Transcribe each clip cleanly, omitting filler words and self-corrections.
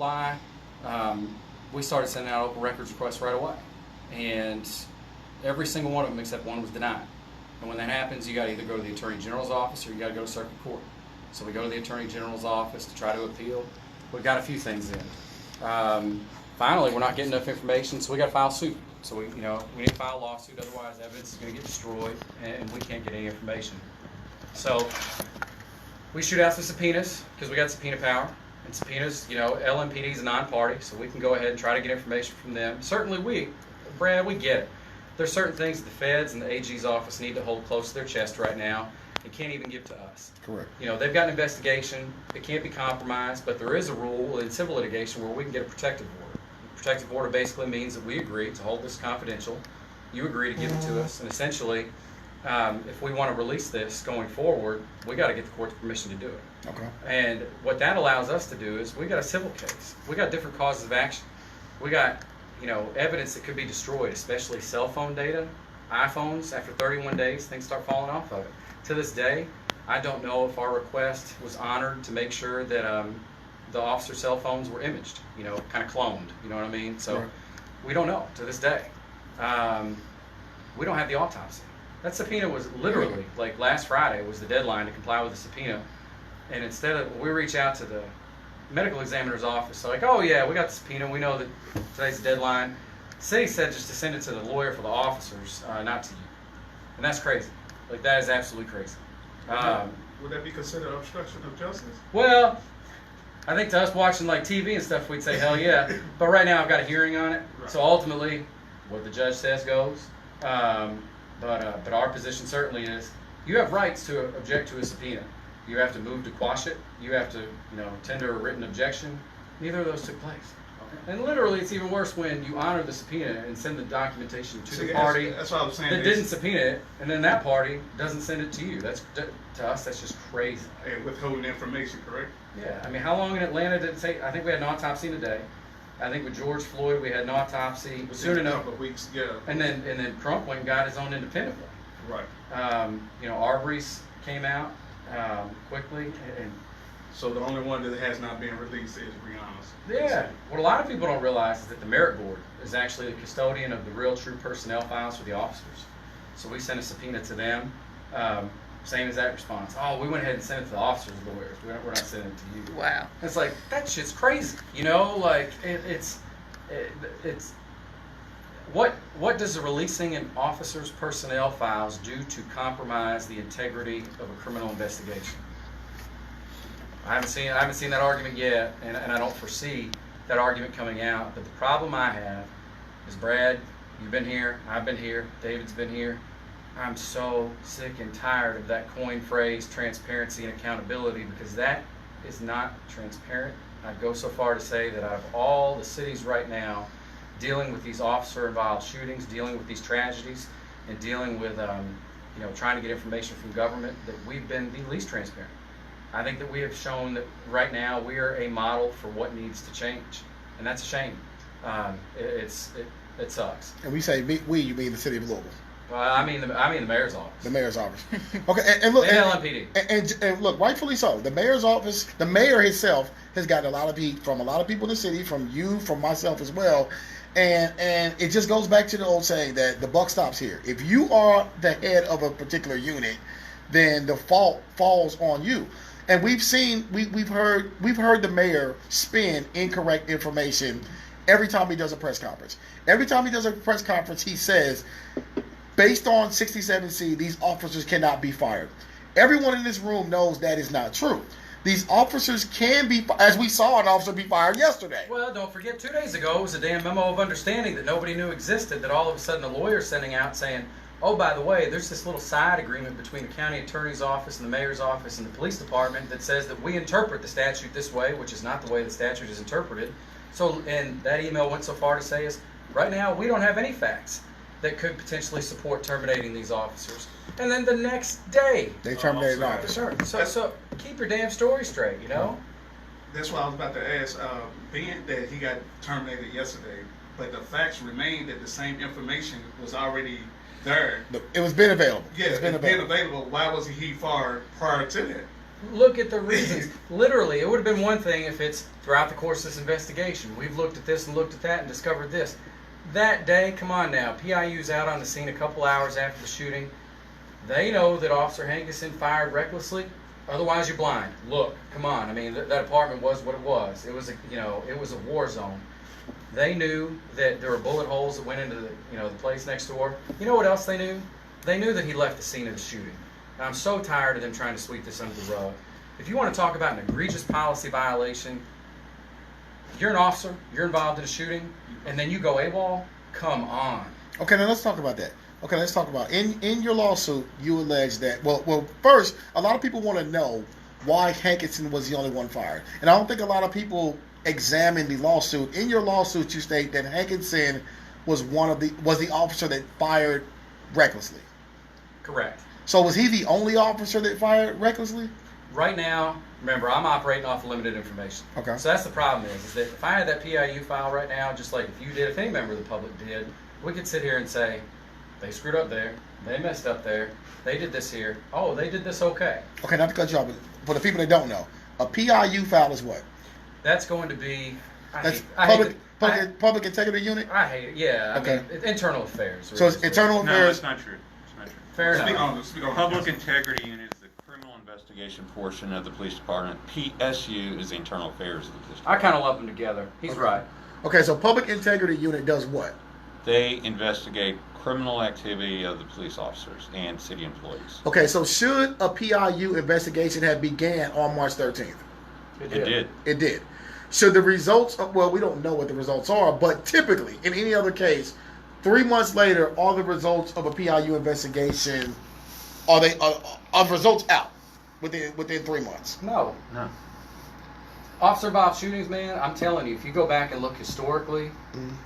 comply, we started sending out open records requests right away. And every single one of them except one was denied. And when that happens, you got to either go to the Attorney General's office or you got to go to circuit court. So we go to the Attorney General's office to try to appeal. We've got a few things in. Finally, we're not getting enough information, so we got to file suit. So we need to file a lawsuit, otherwise evidence is going to get destroyed, and we can't get any information. So we shoot out some subpoenas because we got subpoena power. And subpoenas, LMPD is a non-party, so we can go ahead and try to get information from them. Certainly Brad, we get it. There's certain things that the feds and the AG's office need to hold close to their chest right now and can't even give to us. Correct. They've got an investigation. It can't be compromised, but there is a rule in civil litigation where we can get a protective order. A protective order basically means that we agree to hold this confidential. You agree to give it to us, and essentially, if we want to release this going forward, we got to get the court's permission to do it. Okay. And what that allows us to do is we got a civil case. We got different causes of action. We got evidence that could be destroyed, especially cell phone data, iPhones. After 31 days, things start falling off of it. To this day, I don't know if our request was honored to make sure that the officer's cell phones were imaged, kind of cloned. You know what I mean? So Right. We don't know to this day. We don't have the autopsy. That subpoena was literally, like last Friday was the deadline to comply with the subpoena. And instead of, we reach out to the medical examiner's office, so like, oh yeah, we got the subpoena, we know that today's the deadline. The city said just to send it to the lawyer for the officers, not to you. And that's crazy. Like, that is absolutely crazy. Would that be considered obstruction of justice? Well, I think to us watching like TV and stuff, we'd say hell yeah. But right now I've got a hearing on it, Right. so ultimately what the judge says goes. But our position certainly is you have rights to object to a subpoena. You have to move to quash it. You have to, tender a written objection. Neither of those took place. Okay. And literally, it's even worse when you honor the subpoena and send the documentation to See, the party that's what I was saying. that didn't subpoena it, and then that party doesn't send it to you. To us, that's just crazy. And withholding information, correct? Yeah, I mean, how long in Atlanta did it take? I think we had an autopsy in a day. I think with George Floyd, we had an autopsy soon Within a enough. couple of weeks, yeah. And then Crump went and got his own independent one. Right. Arbery's came out quickly, and So the only one that has not been released is Rihanna's. yeah. What a lot of people don't realize is that the Merit Board is actually the custodian of the real true personnel files for the officers. So we sent a subpoena to them. Same as that response. Oh, we went ahead and sent it to the officers' lawyers. We're not sending it to you. Wow. It's like, that shit's crazy. Like it's what does the releasing an officer's personnel files do to compromise the integrity of a criminal investigation? I haven't seen that argument yet, and I don't foresee that argument coming out. But the problem I have is, Brad, you've been here, I've been here, David's been here. I'm so sick and tired of that coined phrase, transparency and accountability, because that is not transparent. I'd go so far to say that out of all the cities right now dealing with these officer-involved shootings, dealing with these tragedies, and dealing with trying to get information from government, that we've been the least transparent. I think that we have shown that right now we are a model for what needs to change, and that's a shame. It sucks. And we say we, you mean the city of Louisville. Well, I mean the mayor's office. The mayor's office. Okay, and look, The LMPD. And look, rightfully so. The mayor's office, the mayor himself has gotten a lot of heat from a lot of people in the city, from you, from myself as well. And it just goes back to the old saying that the buck stops here. If you are the head of a particular unit, then the fault falls on you. And we've heard the mayor spin incorrect information every time he does a press conference. Every time he does a press conference, he says, based on 67C, these officers cannot be fired. Everyone in this room knows that is not true. These officers can be, as we saw an officer be fired yesterday. Well, don't forget, 2 days ago it was a damn memo of understanding that nobody knew existed, that all of a sudden a lawyer's sending out saying, oh, by the way, there's this little side agreement between the county attorney's office and the mayor's office and the police department that says that we interpret the statute this way, which is not the way the statute is interpreted. So, and that email went so far to say is, right now we don't have any facts that could potentially support terminating these officers. And then the next day, They terminated an officer. So keep your damn story straight, That's what I was about to ask. Being that he got terminated yesterday, but the facts remain that the same information was already there. It was been available. Yeah, it's been available. Why wasn't he fired prior to that? Look at the reasons. Literally, it would have been one thing if it's throughout the course of this investigation. We've looked at this and looked at that and discovered this. That day, come on now, PIU's out on the scene a couple hours after the shooting. They know that Officer Hankinson fired recklessly. Otherwise, you're blind. Look, come on. I mean, that apartment was what it was. It was it was a war zone. They knew that there were bullet holes that went into the place next door. You know what else they knew? They knew that he left the scene of the shooting. And I'm so tired of them trying to sweep this under the rug. If you want to talk about an egregious policy violation, you're an officer, you're involved in a shooting, and then you go AWOL, come on. Okay, now let's talk about that. Okay, let's talk about in your lawsuit. You allege that well, first, a lot of people want to know why Hankinson was the only one fired, and I don't think a lot of people examine the lawsuit. In your lawsuit, you state that Hankinson was the officer that fired recklessly. Correct. So was he the only officer that fired recklessly? Right now, remember, I'm operating off limited information. Okay. So that's the problem is that if I had that PIU file right now, just like if you did, if any member of the public did, we could sit here and say, they screwed up there, they messed up there, they did this here, oh, they did this okay. Okay, not to cut you off, but for the people that don't know, a PIU file is what? That's going to be... Public Integrity Unit? I hate it, yeah. Okay. I mean, internal affairs. So it's internal affairs? No, that's not true. It's not true. Fair enough. Speak on Public Integrity Unit is the criminal investigation portion of the police department. PSU is the internal affairs of the police I department. kind of lump them together. He's right. Okay, so Public Integrity Unit does what? They investigate criminal activity of the police officers and city employees. Okay, so should a PIU investigation have began on March 13th? It did. It did. Should the results, we don't know what the results are, but typically, in any other case, 3 months later, are the results of a PIU investigation, are results out within 3 months? No. Officer-involved shootings, man, I'm telling you, if you go back and look historically,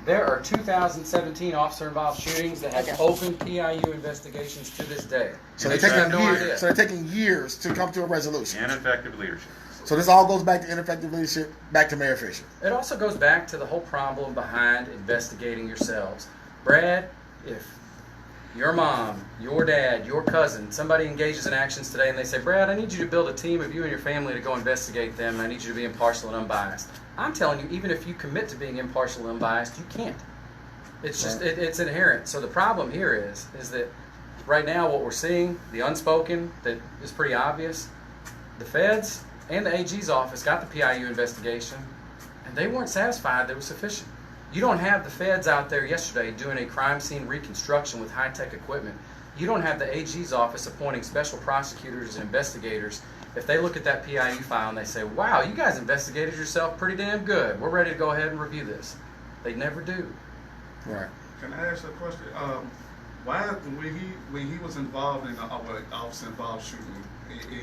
there are 2017 officer-involved shootings that have open PIU investigations to this day. So they're taking years. So they're taking years to come to a resolution. Ineffective leadership. So this all goes back to ineffective leadership, back to Mayor Fischer. It also goes back to the whole problem behind investigating yourselves. Brad, if your mom, your dad, your cousin, somebody engages in actions today and they say, Brad, I need you to build a team of you and your family to go investigate them, and I need you to be impartial and unbiased. I'm telling you, even if you commit to being impartial and unbiased, you can't. It's just, it's inherent. So the problem here is that right now what we're seeing, the unspoken, that is pretty obvious, the feds and the AG's office got the PIU investigation, and they weren't satisfied that it was sufficient. You don't have the feds out there yesterday doing a crime scene reconstruction with high-tech equipment. You don't have the AG's office appointing special prosecutors and investigators. If they look at that PIU file and they say, wow, you guys investigated yourself pretty damn good. We're ready to go ahead and review this. They never do. Right. Can I ask a question? Why, when he was involved in officer-involved shooting,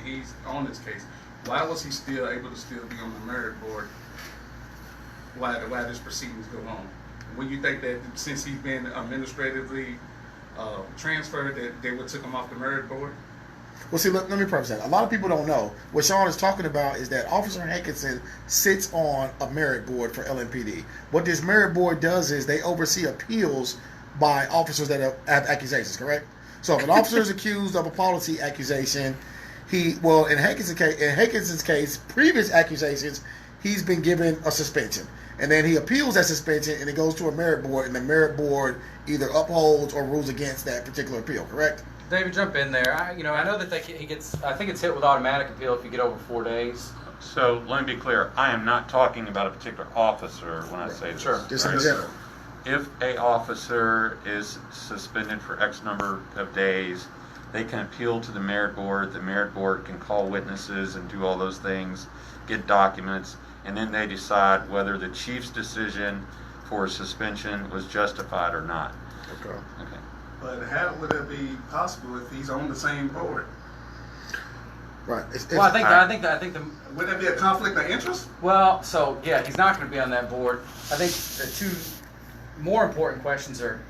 he's on this case, why was he still able to still be on the merit board? Why this proceedings go on? When you think that since he's been administratively transferred, that they would took him off the merit board? Well, see, let me preface that. A lot of people don't know. What Sean is talking about is that Officer Hankinson sits on a merit board for LMPD. What this merit board does is they oversee appeals by officers that have accusations, correct? So if an officer is accused of a policy accusation, in Hankinson's case, previous accusations, he's been given a suspension. And then he appeals that suspension, and it goes to a merit board, and the merit board either upholds or rules against that particular appeal, correct? David, jump in there. I know that he gets, I think it's hit with automatic appeal if you get over 4 days. So let me be clear. I am not talking about a particular officer when I say this. Sure. Just in general. If a officer is suspended for X number of days, they can appeal to the merit board. The merit board can call witnesses and do all those things, get documents, and then they decide whether the chief's decision for suspension was justified or not. Okay. But how would it be possible if he's on the same board? Right. I think the would there be a conflict of interest? Well, so yeah, he's not going to be on that board. I think the two more important questions are,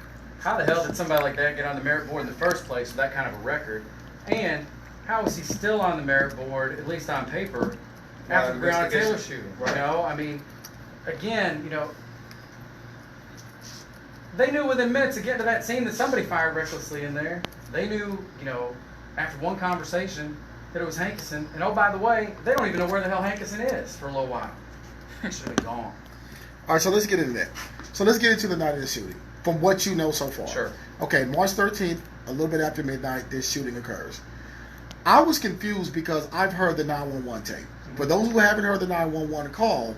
how the hell did somebody like that get on the merit board in the first place with that kind of a record? And how is he still on the merit board, at least on paper, after the Breonna Taylor shooting? Right. I mean, again, they knew within minutes of getting to that scene that somebody fired recklessly in there. They knew, after one conversation, that it was Hankerson, and oh, by the way, they don't even know where the hell Hankerson is for a little while. He should have been gone. All right, so let's get into that. So let's get into the night of the shooting, from what you know so far. Sure. Okay, March 13th, a little bit after midnight, this shooting occurs. I was confused because I've heard the 911 tape. For those who haven't heard the 911 call,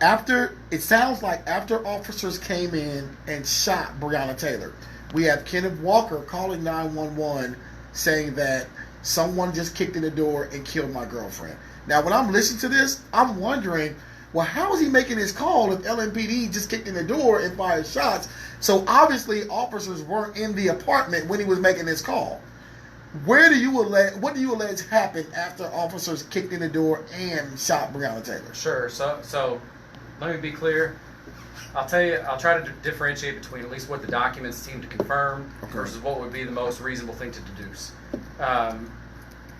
it sounds like after officers came in and shot Breonna Taylor, we have Kenneth Walker calling 911 saying that someone just kicked in the door and killed my girlfriend. Now, when I'm listening to this, I'm wondering, well, how is he making this call if LMPD just kicked in the door and fired shots? So obviously, officers weren't in the apartment when he was making this call. What do you allege happened after officers kicked in the door and shot Breonna Taylor? Sure. So let me be clear. I'll try to differentiate between at least what the documents seem to confirm versus what would be the most reasonable thing to deduce.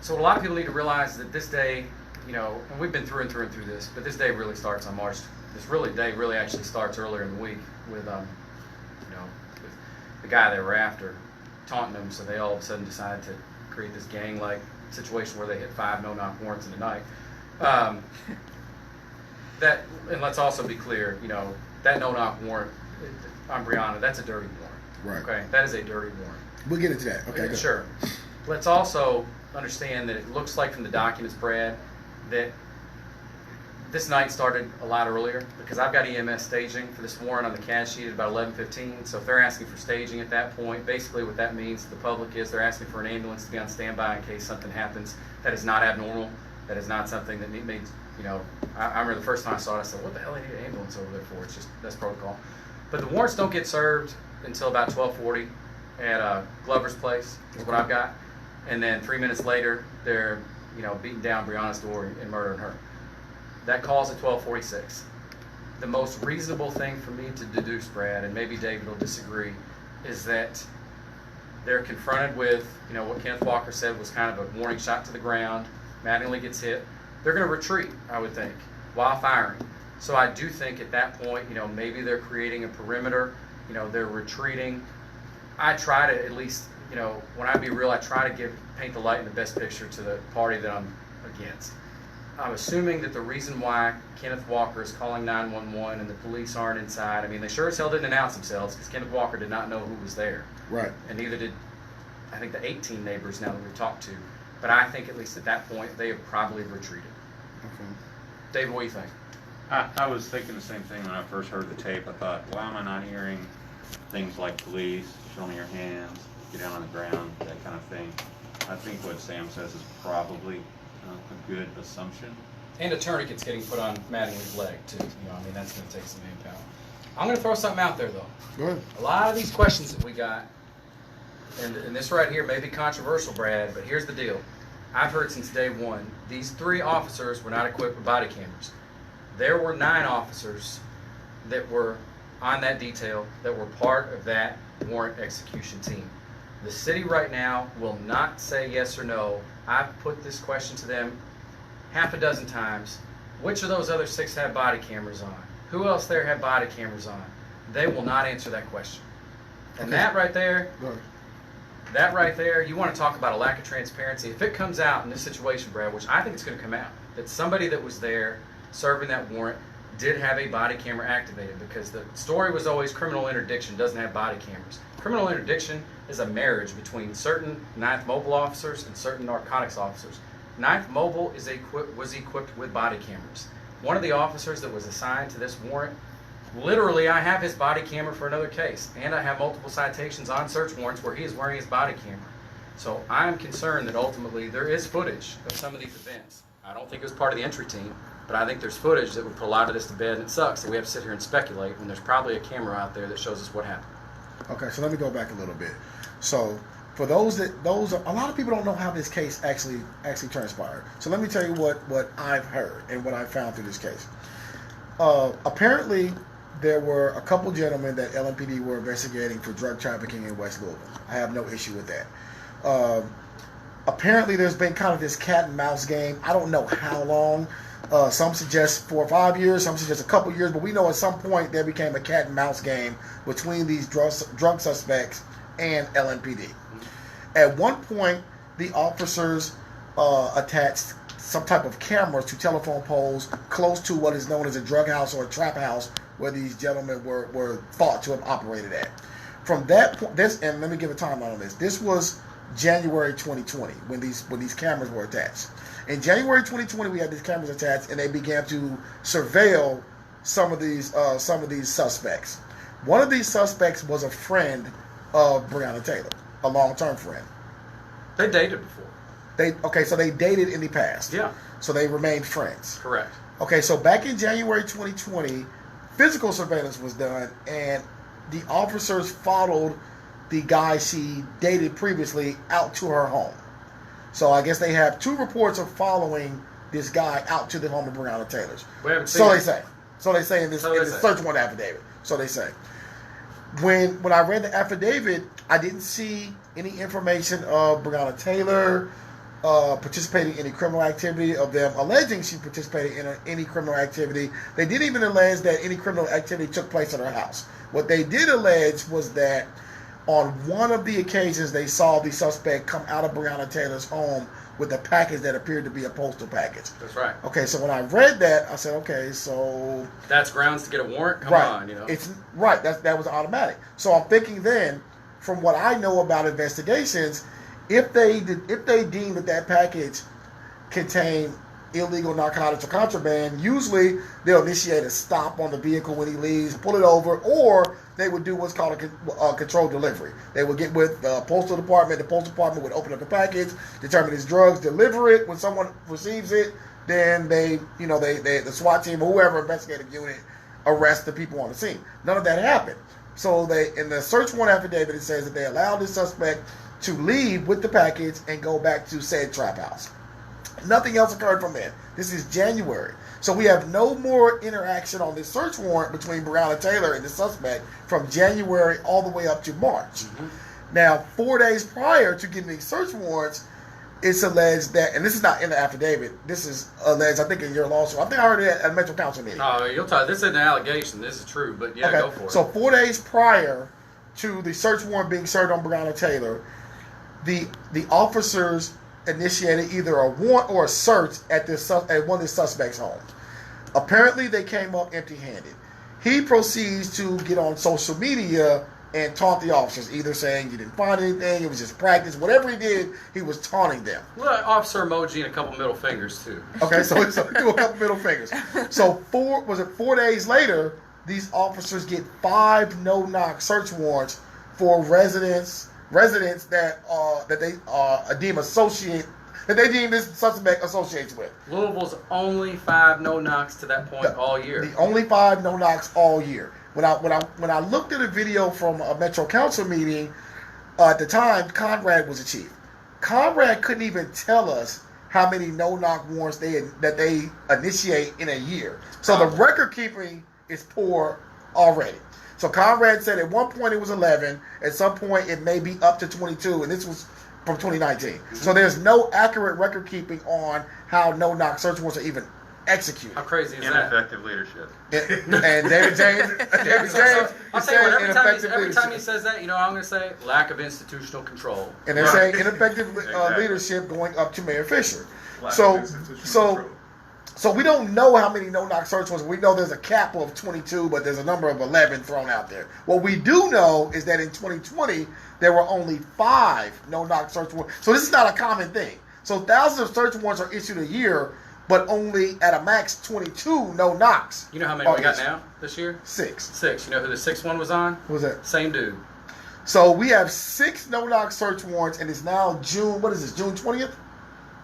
So what a lot of people need to realize is that this day, and we've been through and through this, but this day really starts on March. Day really actually starts earlier in the week with, with the guy they were after taunting them, so they all of a sudden decided to create this gang-like situation where they hit 5 no-knock warrants in a night. And let's also be clear, that no-knock warrant on Breonna, that's a dirty warrant. Right. Okay, that is a dirty warrant. We'll get into that. Okay, good. Sure. Let's also understand that it looks like from the documents, Brad, that this night started a lot earlier because I've got EMS staging for this warrant on the cash sheet at about 11:15. So if they're asking for staging at that point, basically what that means to the public is they're asking for an ambulance to be on standby in case something happens. That is not abnormal. That is not something that needs, I remember the first time I saw it, I said, what the hell do they need an ambulance over there for? It's just, that's protocol. But the warrants don't get served until about 12:40 at Glover's place is what I've got. And then 3 minutes later, they're, beating down Breonna's door and murdering her. That call's at 12:46. The most reasonable thing for me to deduce, Brad, and maybe David will disagree, is that they're confronted with, what Kenneth Walker said was kind of a warning shot to the ground. Mattingly gets hit. They're going to retreat, I would think, while firing. So I do think at that point, maybe they're creating a perimeter. They're retreating. I try to at least, when I be real, I try to paint the light in the best picture to the party that I'm against. I'm assuming that the reason why Kenneth Walker is calling 911 and the police aren't inside, they sure as hell didn't announce themselves because Kenneth Walker did not know who was there. Right. And neither did, I think, the 18 neighbors now that we've talked to. But I think at least at that point, they have probably retreated. Okay. Dave, what do you think? I was thinking the same thing when I first heard the tape. I thought, why am I not hearing things like police, show me your hands, get down on the ground, that kind of thing. I think what Sam says is probably a good assumption. And a tourniquet's getting put on Mattingly's leg, too. That's going to take some manpower. I'm going to throw something out there, though. Go ahead. A lot of these questions that we got, and this right here may be controversial, Brad, but here's the deal. I've heard since day one, these 3 officers were not equipped with body cameras. There were 9 officers that were on that detail that were part of that warrant execution team. The city right now will not say yes or no. I've put this question to them half a dozen times. Which of those other 6 have body cameras on? Who else there have body cameras on? They will not answer that question. And Okay. that right there, you want to talk about a lack of transparency. If it comes out in this situation, Brad, which I think it's going to come out, that somebody that was there serving that warrant did have a body camera activated, because the story was always criminal interdiction doesn't have body cameras. Criminal interdiction is a marriage between certain 9th Mobile officers and certain narcotics officers. 9th Mobile was equipped with body cameras. One of the officers that was assigned to this warrant, literally I have his body camera for another case, and I have multiple citations on search warrants where he is wearing his body camera. So I am concerned that ultimately there is footage of some of these events. I don't think it was part of the entry team, but I think there's footage that would put a lot of this to bed, and it sucks that we have to sit here and speculate when there's probably a camera out there that shows us what happened. Okay, so let me go back a little bit. So for those a lot of people don't know how this case actually transpired. So let me tell you what I've heard and what I found through this case. Apparently, there were a couple gentlemen that LMPD were investigating for drug trafficking in West Louisville. I have no issue with that. Apparently, there's been kind of this cat and mouse game. I don't know how long. Some suggest 4 or 5 years, some suggest a couple years, but we know at some point there became a cat and mouse game between these drug suspects and LMPD. At one point, the officers attached some type of cameras to telephone poles close to what is known as a drug house or a trap house where these gentlemen were thought to have operated at. From that point, and let me give a timeline on this. This was January 2020 when these cameras were attached. In January 2020, we had these cameras attached, and they began to surveil some of these suspects. One of these suspects was a friend of Breonna Taylor, a long-term friend. They dated before. So they dated in the past. Yeah. So they remained friends. Correct. Okay, so back in January 2020, physical surveillance was done, and the officers followed the guy she dated previously out to her home. So I guess they have 2 reports of following this guy out to the home of Breonna Taylor's. We haven't seen So it. they say. So they say in this search warrant affidavit. So they say. When I read the affidavit, I didn't see any information of Breonna Taylor participating in any criminal activity, of them alleging she participated in any criminal activity. They didn't even allege that any criminal activity took place at her house. What they did allege was that on one of the occasions they saw the suspect come out of Breonna Taylor's home with a package that appeared to be a postal package. That's right. Okay, so when I read that, I said, okay, so That's grounds to get a warrant? Come right. on, you know. It's right. That was automatic. So I'm thinking then, from what I know about investigations, if they deem that package contained illegal narcotics or contraband, usually they'll initiate a stop on the vehicle when he leaves, pull it over, or they would do what's called a controlled delivery. They would get with the postal department. The postal department would open up the package, determine it's drugs, deliver it. When someone receives it, then the SWAT team or whoever investigative unit arrest the people on the scene. None of that happened. So in the search warrant affidavit, it says that they allowed the suspect to leave with the package and go back to said trap house. Nothing else occurred from there. This is January. So we have no more interaction on this search warrant between Breonna Taylor and the suspect from January all the way up to March. Mm-hmm. Now, 4 days prior to getting these search warrants, it's alleged that, and this is not in the affidavit, this is alleged, I think, in your lawsuit. I think I heard it at a Metro Council meeting. No, you'll tell. This isn't an allegation. This is true, but yeah, okay. Go for it. So 4 days prior to the search warrant being served on Breonna Taylor, the officers initiated either a warrant or a search at one of the suspect's homes. Apparently, they came up empty-handed. He proceeds to get on social media and taunt the officers, either saying you didn't find anything, it was just practice. Whatever he did, he was taunting them. Well, officer emoji and a couple middle fingers, too. Okay, so he threw a couple middle fingers. So 4 days later, these officers get 5 no-knock search warrants for residents that they deem this suspect associates with. Louisville's only 5 no-knocks to that point all year. The only 5 no-knocks all year. When I looked at a video from a Metro Council meeting, at the time, Conrad was the chief. Conrad couldn't even tell us how many no-knock warrants that they initiate in a year. So the record keeping is poor already. So Conrad said at one point it was 11. At some point it may be up to 22, and this was from 2019. Mm-hmm. So there's no accurate record keeping on how no-knock search warrants are even executed. How crazy is Ineffective leadership. And David James I'll tell you what, every time he says that, you know what I'm going to say? Lack of institutional control. And they're saying ineffective leadership going up to Mayor Fischer. So we don't know how many no-knock search warrants. We know there's a cap of 22, but there's a number of 11 thrown out there. What we do know is that in 2020, there were only 5 no-knock search warrants. So this is not a common thing. So thousands of search warrants are issued a year, but only at a max 22 no-knocks. You know how many we got now this year? 6. 6. You know who the 6th one was on? Who was that? Same dude. So we have 6 no-knock search warrants, and it's now June, what is this, June 20th?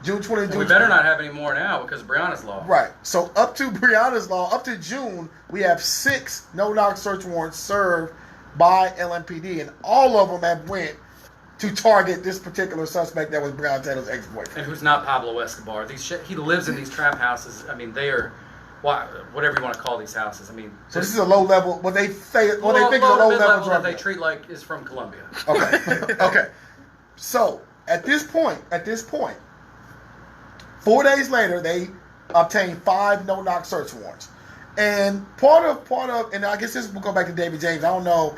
June 20th. Well, we better not have any more now because of Breonna's law. Right. So up to Breonna's law, up to June, we have 6 no-knock search warrants served by LMPD, and all of them have went to target this particular suspect that was Breonna Taylor's ex-boyfriend. And who's not Pablo Escobar. He lives in these trap houses. I mean, they are, whatever you want to call these houses. I mean, so this is a low level. What they think is a low level drug that they treat like is from Colombia. Okay. Okay. So at this point, 4 days later, they obtained 5 no-knock search warrants. And part of, and I guess this will go back to David James. I don't know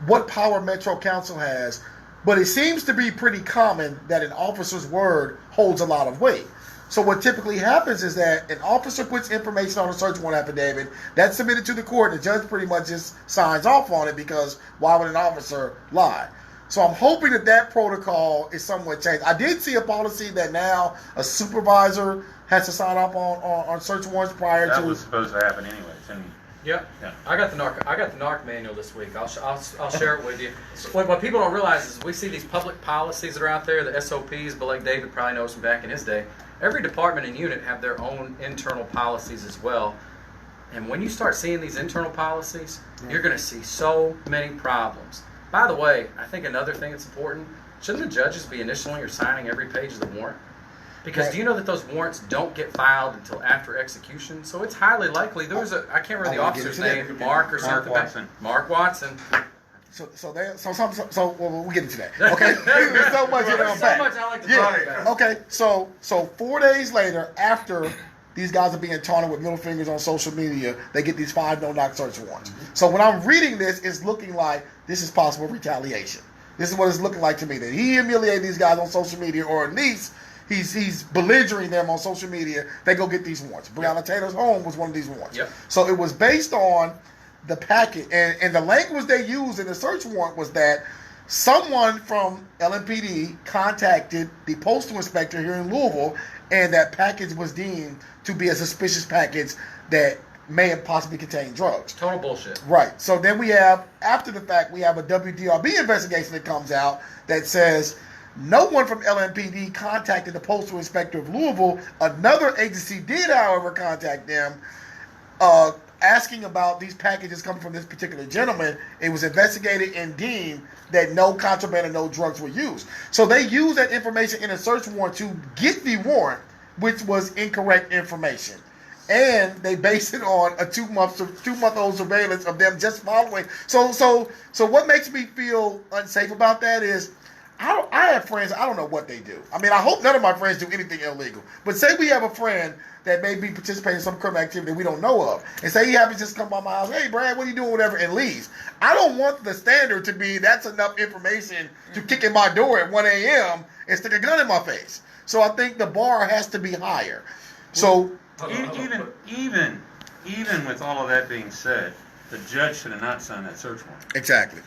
what power Metro Council has, But it seems to be pretty common that an officer's word holds a lot of weight. So what typically happens is that an officer puts information on a search warrant affidavit, that's submitted to the court, and the judge pretty much just signs off on it, because why would an officer lie? So I'm hoping that protocol is somewhat changed. I did see a policy that now a supervisor has to sign off on search warrants prior to. That was supposed to happen anyways. And Yep. Yeah. I got the NARC manual this week. I'll share it with you. What people don't realize is we see these public policies that are out there, the SOPs, but like David probably knows from back in his day, every department and unit have their own internal policies as well. And when you start seeing these internal policies, you're going to see so many problems. By the way, I think another thing that's important, shouldn't the judges be initialing or signing every page of the warrant? Because do you know that those warrants don't get filed until after execution? So it's highly likely there was I can't remember the officer's name, Mark or something. Watson. Mark Watson. So we'll get into that. Okay, there's so much in There's so much I like to talk about. Okay, so 4 days later, after these guys are being taunted with middle fingers on social media, they get these 5 no-knock search warrants. Mm-hmm. So when I'm reading this, it's looking like this is possible retaliation. This is what it's looking like to me, that he humiliated these guys on social media, or at least he's belligerent them on social media. They go get these warrants. Breonna Taylor's home was one of these warrants. Yep. So it was based on the packet, and the language they used in the search warrant was that someone from LMPD contacted the postal inspector here in Louisville, and that package was deemed to be a suspicious package that may have possibly contained drugs. Total bullshit. Right. So then we have, after the fact, we have a WDRB investigation that comes out that says no one from LMPD contacted the postal inspector of Louisville. Another agency did, however, contact them, asking about these packages coming from this particular gentleman. It was investigated and deemed that no contraband and no drugs were used. So they used that information in a search warrant to get the warrant, which was incorrect information. And they based it on a 2-month-old surveillance of them just following. So what makes me feel unsafe about that is I have friends, I don't know what they do. I mean, I hope none of my friends do anything illegal. But say we have a friend that may be participating in some criminal activity that we don't know of. And say he happens to just come by my house, hey, Brad, what are you doing, whatever, and leaves. I don't want the standard to be that's enough information to kick in my door at 1 a.m. and stick a gun in my face. So I think the bar has to be higher. So even with all of that being said, the judge should have not signed that search warrant. exactly.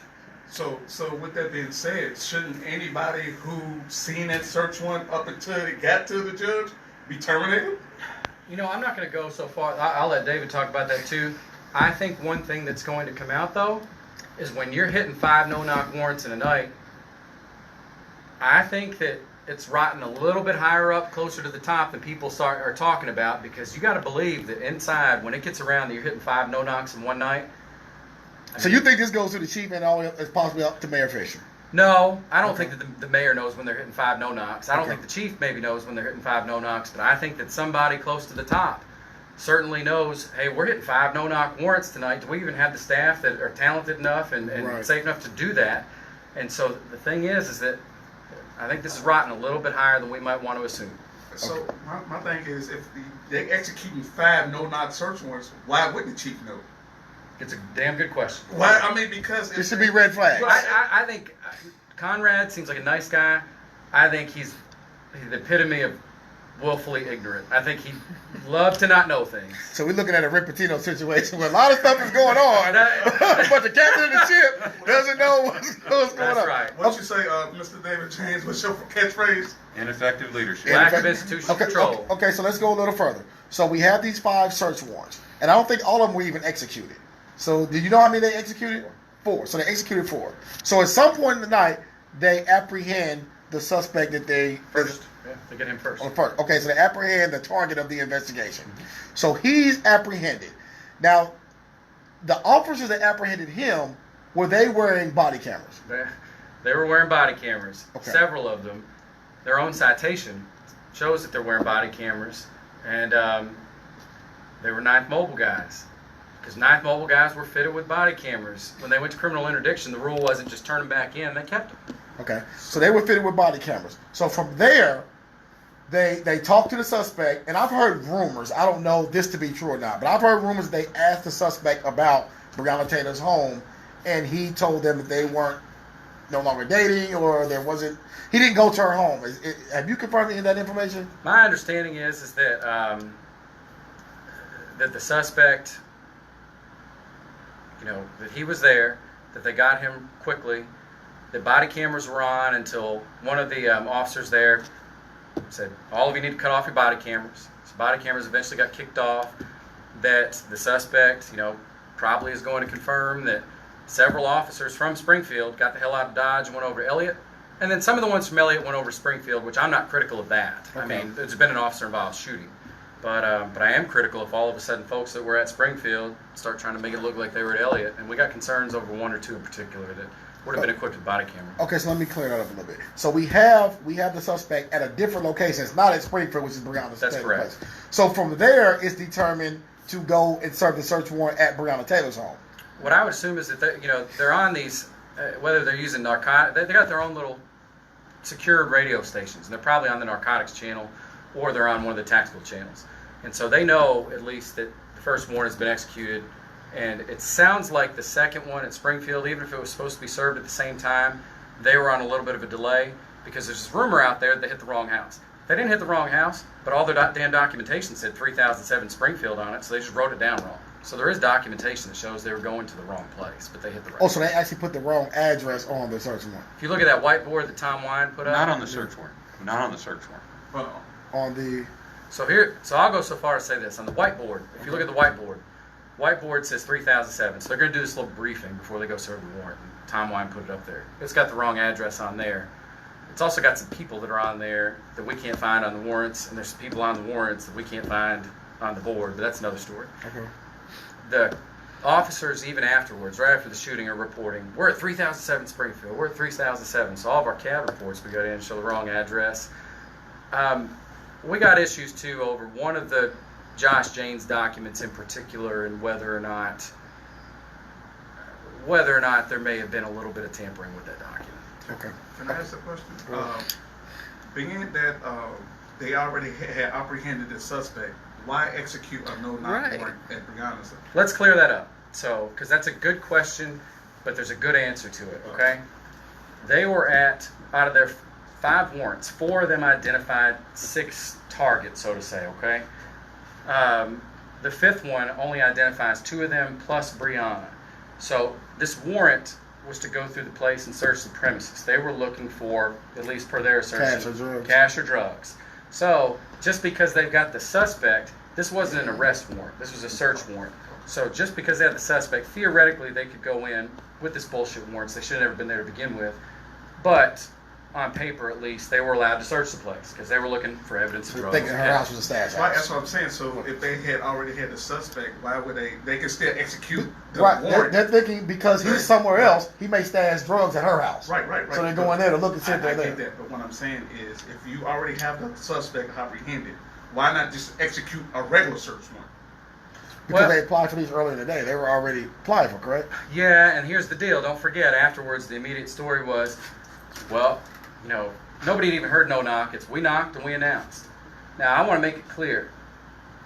So with that being said, shouldn't anybody who seen that search warrant up until it got to the judge be terminated? You know, I'm not going to go so far. I'll let David talk about that too. I think one thing that's going to come out, though, is when you're hitting 5 no-knock warrants in a night, I think that it's rotting a little bit higher up, closer to the top than people are talking about, because you got to believe that inside, when it gets around that you're hitting 5 no-knocks in one night. So you think this goes to the chief and all as possibly up to Mayor Fischer? No, I don't think that the mayor knows when they're hitting 5 no-knocks. I don't think the chief maybe knows when they're hitting 5 no-knocks, but I think that somebody close to the top certainly knows, hey, we're hitting 5 no-knock warrants tonight. Do we even have the staff that are talented enough and Right. safe enough to do that? And so the thing is that I think this is rotting a little bit higher than we might want to assume. So my thing is, if they're executing 5 no-knock search warrants, why wouldn't the chief know? It's a damn good question. Why? I mean, because It should be red flag. I think Conrad seems like a nice guy. I think he's the epitome of willfully ignorant. I think he'd love to not know things. So we're looking at a Rick Pitino situation where a lot of stuff is going on, but the captain of the ship doesn't know what's going That's on. right. What you say, Mr. David James? What's your catchphrase? Ineffective leadership. Lack of institutional control. Okay, so let's go a little further. So we have these 5 search warrants, and I don't think all of them were even executed. So do you know how many they executed? 4. So they executed 4. So at some point in the night, they apprehend the suspect that they First. Yeah, they get him first. on first. Okay, so they apprehend the target of the investigation. So he's apprehended. Now, the officers that apprehended him, were they wearing body cameras? They were wearing body cameras. Okay. Several of them. Their own citation shows that they're wearing body cameras. And they were Ninth Mobile guys. Because Ninth Mobile guys were fitted with body cameras. When they went to criminal interdiction, the rule wasn't just turn them back in. They kept them. Okay, so they were fitted with body cameras. So from there, they talked to the suspect, and I've heard rumors. I don't know this to be true or not, but I've heard rumors they asked the suspect about Breonna Taylor's home, and he told them that they weren't no longer dating, or he didn't go to her home. Have you confirmed any of that information? My understanding is that that the suspect, that he was there, that they got him quickly. The body cameras were on until one of the officers there said, all of you need to cut off your body cameras. So body cameras eventually got kicked off. That the suspect, probably is going to confirm that several officers from Springfield got the hell out of Dodge and went over to Elliott. And then some of the ones from Elliott went over to Springfield, which I'm not critical of that. Okay. I mean, there's been an officer-involved shooting. But I am critical if all of a sudden folks that were at Springfield start trying to make it look like they were at Elliott. And we got concerns over one or two in particular that would have been equipped with body camera. Okay, so let me clear that up a little bit. So we have the suspect at a different location. It's not at Springfield, which is Breonna Taylor's That's correct. place. So from there, it's determined to go and serve the search warrant at Breonna Taylor's home. What I would assume is that they're on these, whether they're using narcotics, they got their own little secured radio stations, and they're probably on the narcotics channel, or they're on one of the tactical channels. And so they know at least that the first warrant has been executed, and it sounds like the second one at Springfield, even if it was supposed to be served at the same time, they were on a little bit of a delay because there's this rumor out there that they hit the wrong house. They didn't hit the wrong house, but all their damn documentation said 3007 Springfield on it, so they just wrote it down wrong. So there is documentation that shows they were going to the wrong place, but they hit the right. Oh, so they actually put the wrong address on the search warrant. If you look at that whiteboard that Tom Wine put up. Not on the search warrant. Not on the search warrant. Well, On the So I'll go so far as to say this. On the whiteboard, if you look at the whiteboard says 3007. So they're going to do this little briefing before they go serve the warrant. And Tom Wine put it up there. It's got the wrong address on there. It's also got some people that are on there that we can't find on the warrants, and there's some people on the warrants that we can't find on the board, but that's another story. okay. The officers, even afterwards, right after the shooting, are reporting, we're at 3007 Springfield, we're at 3007. So all of our CAD reports we got in show the wrong address. We got issues, too, over one of the Josh Jane's documents in particular, and whether or not there may have been a little bit of tampering with that document. Okay. can I ask a question? Being that they already had apprehended the suspect, why execute a no-knock warrant at Breonna's? Let's clear that up. So, because that's a good question, but there's a good answer to it, okay? They were out of their 5 warrants, 4 of them identified 6 targets, so to say, okay? The 5th one only identifies 2 of them plus Breonna. So this warrant was to go through the place and search the premises. They were looking for, at least per their assertion, cash or drugs. So just because they've got the suspect, this wasn't an arrest warrant. This was a search warrant. So just because they had the suspect, theoretically they could go in with this bullshit warrants. They should have never been there to begin with. But on paper, at least, they were allowed to search the place because they were looking for evidence of drugs. Thinking her house was a stash house. Right, that's what I'm saying. So if they had already had the suspect, why would they can still execute the Right, warrant? they're thinking because he's somewhere else, he may stash drugs at her house. Right. So they're going there to look and see if they're I there. get that, but what I'm saying is, if you already have the suspect apprehended, why not just execute a regular search warrant? Because they applied for these earlier in the day. They were already applied for, correct? Yeah, and here's the deal. Don't forget, afterwards, the immediate story was, well, nobody had even heard no knock. It's we knocked and we announced. Now, I want to make it clear.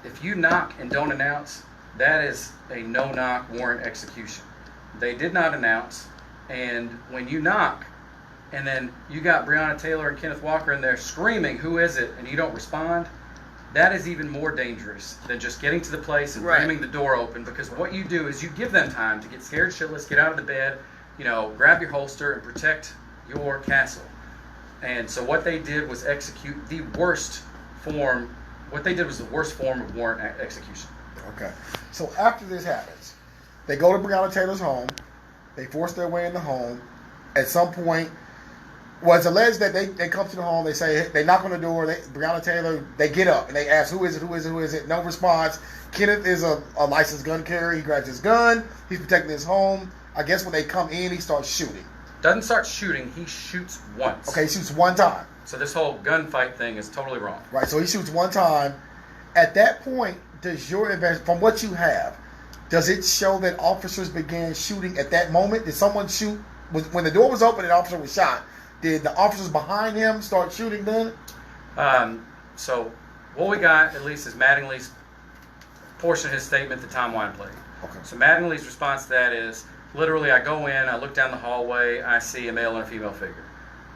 If you knock and don't announce, that is a no-knock warrant execution. They did not announce, and when you knock, and then you got Breonna Taylor and Kenneth Walker in there screaming, who is it, and you don't respond, that is even more dangerous than just getting to the place and ramming the door open, because what you do is you give them time to get scared shitless, get out of the bed, grab your holster and protect your castle. And so what they did was execute the worst form. What they did was the worst form of warrant execution. Okay. So after this happens, they go to Breonna Taylor's home. They force their way in the home. At some point, it's alleged that they come to the home. They say they knock on the door. Breonna Taylor. They get up and they ask, "Who is it? Who is it? Who is it?" No response. Kenneth is a licensed gun carrier. He grabs his gun. He's protecting his home. I guess when they come in, he starts shooting. Doesn't start shooting. He shoots once. Okay, he shoots one time. So this whole gunfight thing is totally wrong. Right. So he shoots one time. At that point, from what you have, does it show that officers began shooting at that moment? Did someone shoot when the door was open and the officer was shot? Did the officers behind him start shooting then? So what we got, at least, is Mattingly's portion of his statement that Tom Wine played. Okay. So Mattingly's response to that is, Literally, I go in, I look down the hallway, I see a male and a female figure.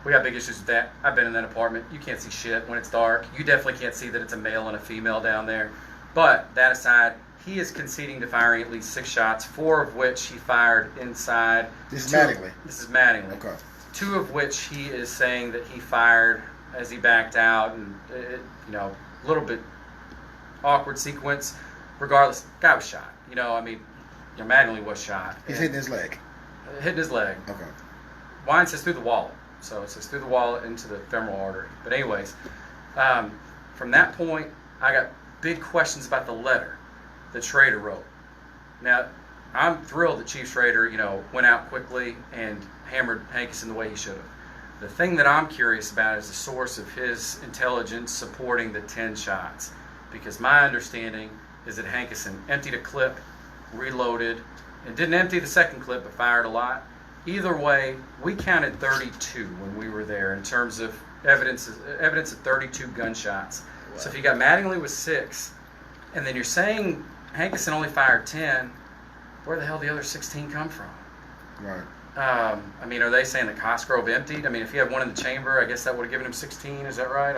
We got big issues with that. I've been in that apartment. You can't see shit when it's dark. You definitely can't see that it's a male and a female down there. But that aside, he is conceding to firing at least 6 shots, 4 of which he fired inside. This is Mattingly. This is Mattingly. Okay. 2 of which he is saying that he fired as he backed out, and a little bit awkward sequence. Regardless, guy was shot. Mattingly was shot. He's hitting his leg. Hitting his leg. Okay. Wine says through the wallet. So it says through the wallet into the femoral artery. But anyways, from that point, I got big questions about the letter that Schrader wrote. Now, I'm thrilled that Chief Schrader, went out quickly and hammered Hankison the way he should have. The thing that I'm curious about is the source of his intelligence supporting the 10 shots. Because my understanding is that Hankison emptied a clip, reloaded, and didn't empty the second clip, but fired a lot. Either way, we counted 32 when we were there in terms of evidence of 32 gunshots. Wow. So if you got Mattingly with 6, and then you're saying Hankison only fired 10, where the hell did the other 16 come from? Right. Are they saying that Cosgrove emptied? If he had one in the chamber, I guess that would have given him 16. Is that right?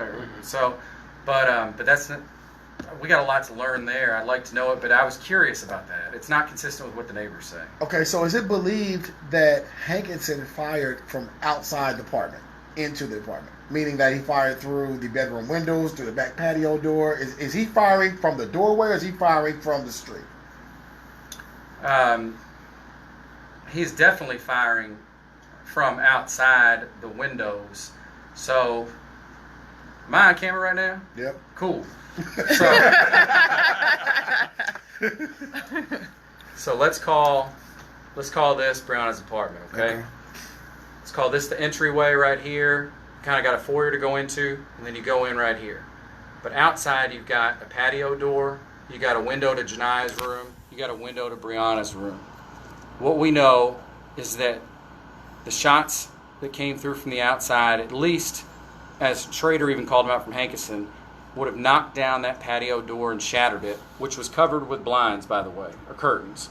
But that's not. We got a lot to learn there. I'd like to know it, but I was curious about that. It's not consistent with what the neighbors say. Okay, so is it believed that Hankison fired from outside the apartment into the apartment? Meaning that he fired through the bedroom windows, through the back patio door? Is he firing from the doorway, or is he firing from the street? He's definitely firing from outside the windows. So, am I on camera right now? Yep. Cool. So let's call this Brianna's apartment, okay? Let's call this the entryway right here. Kind of got a foyer to go into, and then you go in right here. But outside you've got a patio door, you got a window to Janai's room, you got a window to Brianna's room. What we know is that the shots that came through from the outside, at least as Schrader even called them out from Hankison, would have knocked down that patio door and shattered it, which was covered with blinds, by the way, or curtains.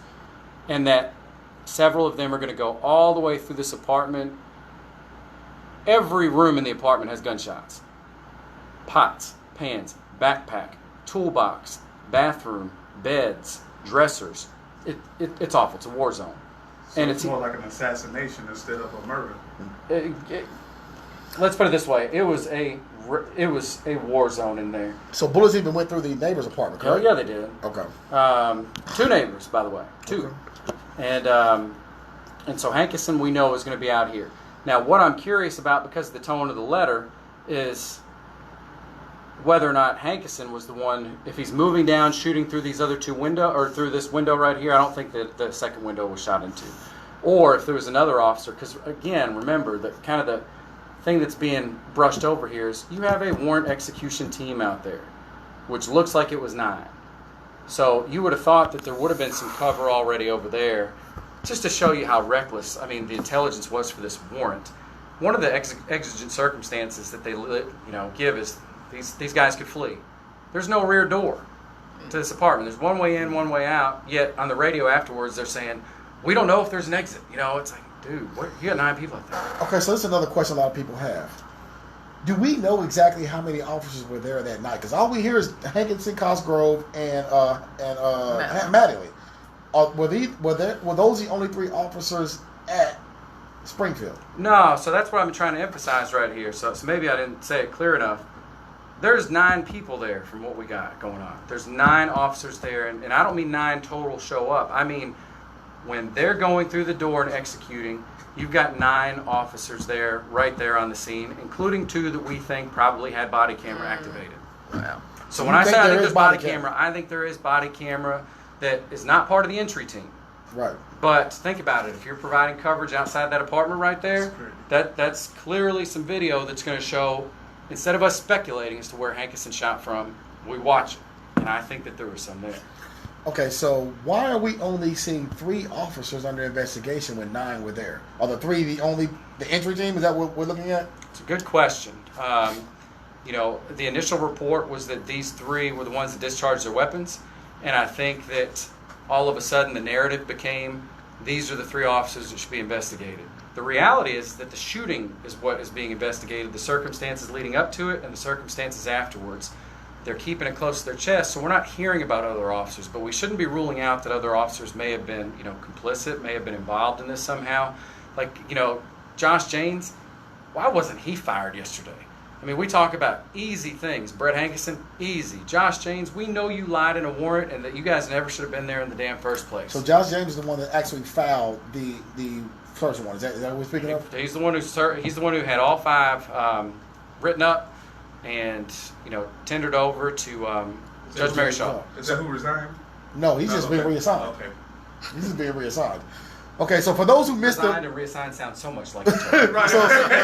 And that several of them are going to go all the way through this apartment. Every room in the apartment has gunshots. Pots, pans, backpack, toolbox, bathroom, beds, dressers. It's awful. It's a war zone. So and it's more like an assassination instead of a murder. Let's put it this way. It was a war zone in there. So bullets even went through the neighbor's apartment, correct? Oh, yeah, they did. Okay. 2 neighbors, by the way. 2. Okay. And so Hankison, we know, is going to be out here. Now, what I'm curious about, because of the tone of the letter, is whether or not Hankison was the one, if he's moving down, shooting through these other 2 windows, or through this window right here. I don't think that the second window was shot into. Or if there was another officer, because, again, remember, that kind of the thing that's being brushed over here is you have a warrant execution team out there, which looks like it was 9. So you would have thought that there would have been some cover already over there, just to show you how reckless, the intelligence was for this warrant. One of the exigent circumstances that they give is these guys could flee. There's no rear door to this apartment. There's one way in, one way out, yet on the radio afterwards they're saying, we don't know if there's an exit. It's like, dude, you got 9 people out there. Okay, so this is another question a lot of people have. Do we know exactly how many officers were there that night? Because all we hear is Hankison, Cosgrove, and Mattingly. Were those the only 3 officers at Springfield? No, so that's what I'm trying to emphasize right here. So maybe I didn't say it clear enough. There's 9 people there from what we got going on. There's 9 officers there, and I don't mean 9 total show up. I mean, when they're going through the door and executing, you've got 9 officers there, right there on the scene, including 2 that we think probably had body camera activated. Wow. So when I say I think there's body camera, I think there is body camera that is not part of the entry team. Right. But think about it. If you're providing coverage outside that apartment right there, that's clearly some video that's going to show, instead of us speculating as to where Hankison shot from, we watch it. And I think that there was some there. Okay, so why are we only seeing 3 officers under investigation when 9 were there? Are the 3 the entry team? Is that what we're looking at? It's a good question. The initial report was that these 3 were the ones that discharged their weapons, and I think that all of a sudden the narrative became these are the 3 officers that should be investigated. The reality is that the shooting is what is being investigated, the circumstances leading up to it and the circumstances afterwards. They're keeping it close to their chest, so we're not hearing about other officers, but we shouldn't be ruling out that other officers may have been, complicit, may have been involved in this somehow. Like, Josh James, why wasn't he fired yesterday? I mean, we talk about easy things. Brett Hankerson, easy. Josh James, we know you lied in a warrant and that you guys never should have been there in the damn first place. So Josh James is the one that actually filed the first one. Is that what we're speaking of? He's the one who had all 5 written up and tendered over to Judge Mary Shaw. Is that who resigned? No, he's just being reassigned. Okay. He's just being reassigned. Okay, so for those who missed Resigned and reassigned sound so much like each other. Right.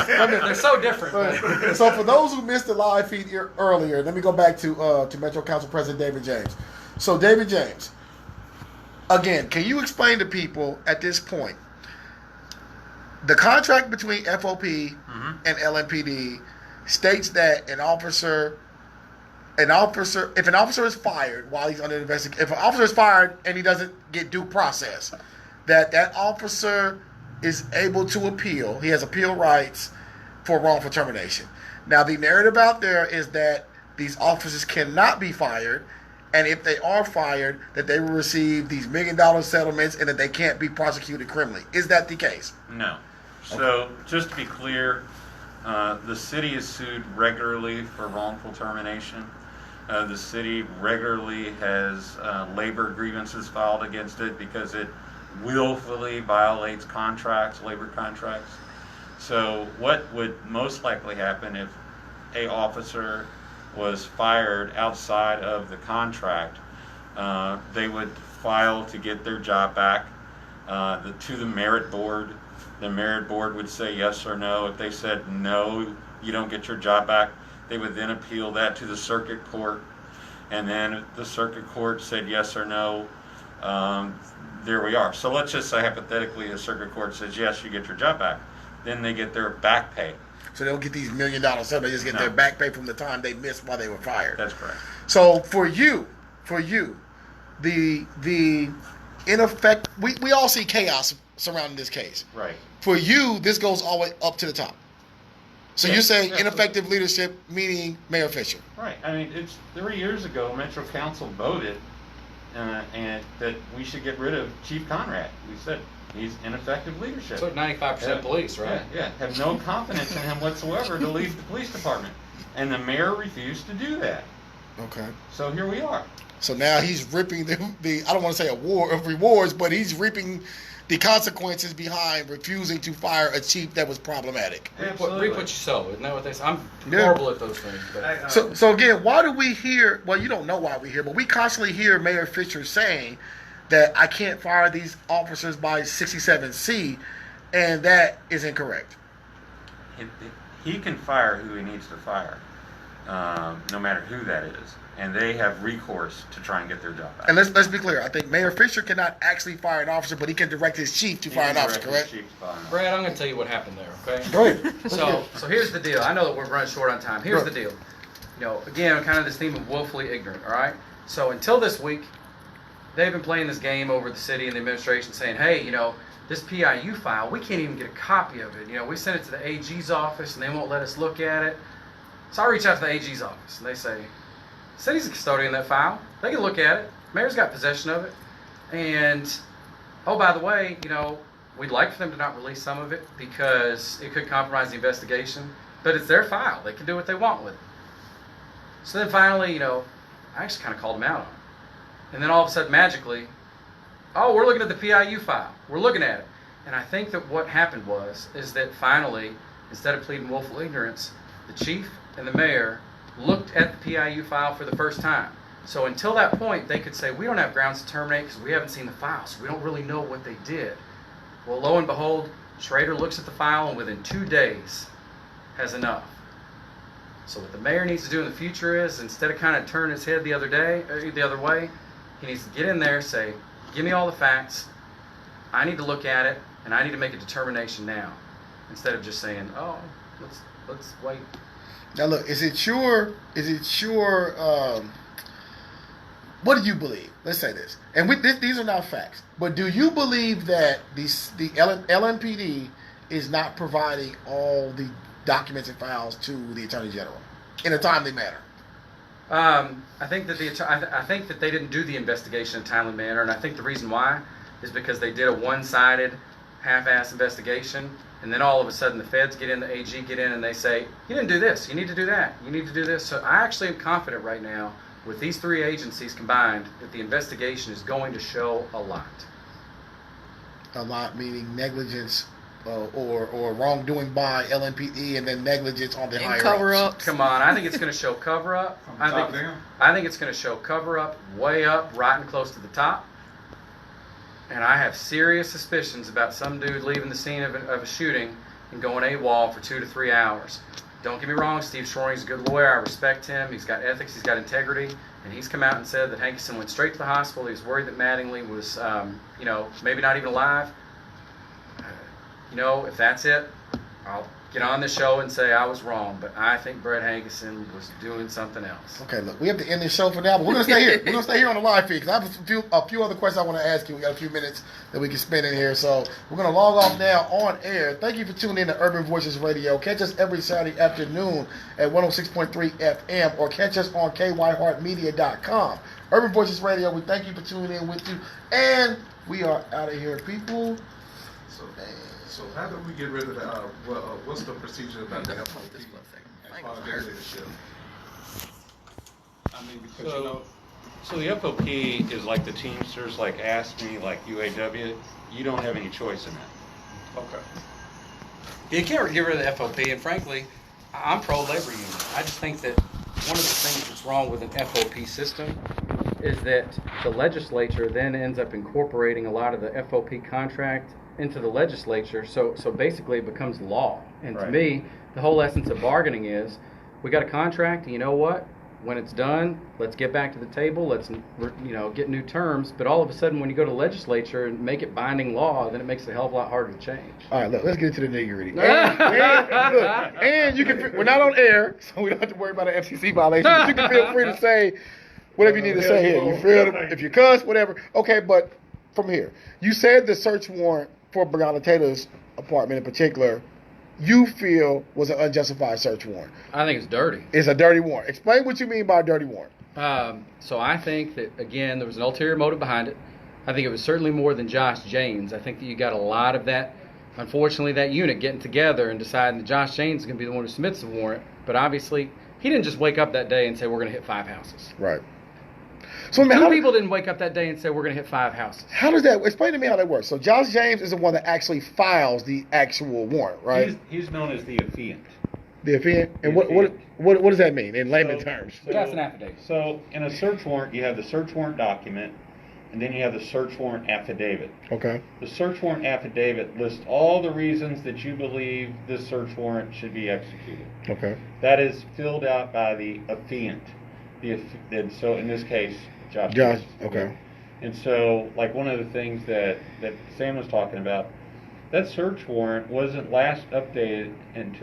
They're so different. Right. So for those who missed the live feed earlier, let me go back to Metro Council President David James. So David James, again, can you explain to people at this point the contract between FOP and LMPD states that if an officer is fired while he's under investigation, if an officer is fired and he doesn't get due process, that officer is able to appeal. He has appeal rights for wrongful termination. Now, the narrative out there is that these officers cannot be fired, and if they are fired, that they will receive these $1 million settlements and that they can't be prosecuted criminally. Is that the case? No. So, just to be clear, the city is sued regularly for wrongful termination. The city regularly has labor grievances filed against it because it willfully violates labor contracts. So what would most likely happen if a officer was fired outside of the contract? They would file to get their job back to the merit board. The merit board would say yes or no. If they said no, you don't get your job back, they would then appeal that to the circuit court. And then if the circuit court said yes or no, there we are. So let's just say hypothetically the circuit court says yes, you get your job back. Then they get their back pay. So they don't get these $1 million settlements. They just get their back pay from the time they missed while they were fired. That's correct. So for you, the in effect, we all see chaos surrounding this case. Right. For you, this goes all the way up to the top. So Yeah, you're saying yeah, ineffective leadership, meaning Mayor Fischer. Right. I mean, it's 3 years ago, Metro Council voted and that we should get rid of Chief Conrad. We said he's ineffective leadership. So 95% police, right? Yeah. Have no confidence in him whatsoever to lead the police department. And the mayor refused to do that. Okay. So here we are. So now he's reaping the I don't want to say award of rewards, but he's reaping the consequences behind refusing to fire a chief that was problematic. Reap what you sow, isn't that what they say? I'm horrible at those things. But. So again, why do we hear, well, you don't know why we hear, but we constantly hear Mayor Fischer saying that I can't fire these officers by 67C, and that is incorrect. He can fire who he needs to fire, no matter who that is. And they have recourse to try and get their job back. And let's be clear. I think Mayor Fischer cannot actually fire an officer, but he can direct his chief to fire an officer, correct? Brad, I'm going to tell you what happened there, okay? Go ahead. So here's the deal. I know that we're running short on time. Here's the deal. Again, kind of this theme of willfully ignorant, all right? So until this week, they've been playing this game over the city and the administration saying, hey, this PIU file, we can't even get a copy of it. We sent it to the AG's office and they won't let us look at it. So I reach out to the AG's office and they say, city's a custodian of that file. They can look at it. Mayor's got possession of it. And, oh, by the way, we'd like for them to not release some of it because it could compromise the investigation. But it's their file. They can do what they want with it. So then finally, I actually kind of called them out on it. And then all of a sudden, magically, oh, we're looking at the PIU file. We're looking at it. And I think that what happened is that finally, instead of pleading willful ignorance, the chief and the mayor looked at the PIU file for the first time. So until that point, they could say, we don't have grounds to terminate because we haven't seen the file, so we don't really know what they did. Well, lo and behold, Schrader looks at the file and within 2 days has enough. So what the mayor needs to do in the future is, instead of kind of turning his head the other way, he needs to get in there and say, give me all the facts, I need to look at it, and I need to make a determination now. Instead of just saying, oh, let's wait. what do you believe? Let's say this, and these are not facts, but do you believe that the LMPD is not providing all the documents and files to the Attorney General in a timely manner? I think that they didn't do the investigation in a timely manner, and I think the reason why is because they did a one-sided, half-ass investigation, and then all of a sudden the feds get in, the AG get in, and they say, you didn't do this, you need to do that, you need to do this. So I actually am confident right now with these three agencies combined that the investigation is going to show a lot. A lot meaning negligence or wrongdoing by LMPD, and then negligence on the higher cover-ups. Come on, I think it's going to show cover-up. I think it's going to show cover-up way up, right and close to the top. And I have serious suspicions about some dude leaving the scene of a shooting and going AWOL for 2 to 3 hours. Don't get me wrong, Steve Shorney's a good lawyer. I respect him. He's got ethics. He's got integrity. And he's come out and said that Hankison went straight to the hospital. He was worried that Mattingly was, maybe not even alive. If that's it, I'll get on the show and say I was wrong. But I think Brett Hankison was doing something else. Okay, look, we have to end this show for now, but we're going to stay here. We're going to stay here on the live feed because I have a few other questions I want to ask you. We got a few minutes that we can spend in here. So we're going to log off now on air. Thank you for tuning in to Urban Voices Radio. Catch us every Saturday afternoon at 106.3 FM or catch us on kyheartmedia.com. Urban Voices Radio, we thank you for tuning in with you. And we are out of here, people. So how do we get rid of the, what's the procedure about the FOP as far as their leadership? I mean, because So the FOP is like the Teamsters, like ASME, like UAW. You don't have any choice in that. Okay. You can't get rid of the FOP, and frankly, I'm pro-labor union. I just think that one of the things that's wrong with an FOP system is that the legislature then ends up incorporating a lot of the FOP contract into the legislature, so basically it becomes law. And to me, the whole essence of bargaining is, we got a contract, and you know what? When it's done, let's get back to the table, let's get new terms, but all of a sudden when you go to legislature and make it binding law, then it makes it a hell of a lot harder to change. All right, look, let's get into the nitty-gritty. And you can, we're not on air, so we don't have to worry about an FCC violation, but you can feel free to say whatever you need to say here. You feel, if you cuss, whatever. Okay, but from here, you said the search warrant for Breonna Taylor's apartment in particular, you feel was an unjustified search warrant. I think it's dirty. It's a dirty warrant. Explain what you mean by a dirty warrant. So I think that, again, there was an ulterior motive behind it. I think it was certainly more than Josh James. I think that you got a lot of that, unfortunately, that unit getting together and deciding that Josh James is going to be the one who submits the warrant. But obviously, he didn't just wake up that day and say, we're going to hit 5 houses. Right. So Two people didn't wake up that day and say, we're going to hit 5 houses. How does that, explain to me how that works. So Josh James is the one that actually files the actual warrant, right? He's known as the affiant. The affiant? And what does that mean in layman terms? That's an affidavit. So in a search warrant, you have the search warrant document, and then you have the search warrant affidavit. Okay. The search warrant affidavit lists all the reasons that you believe this search warrant should be executed. Okay. That is filled out by the affiant. And so in this case, Josh. Okay. And so, like, one of the things that Sam was talking about, that search warrant wasn't last updated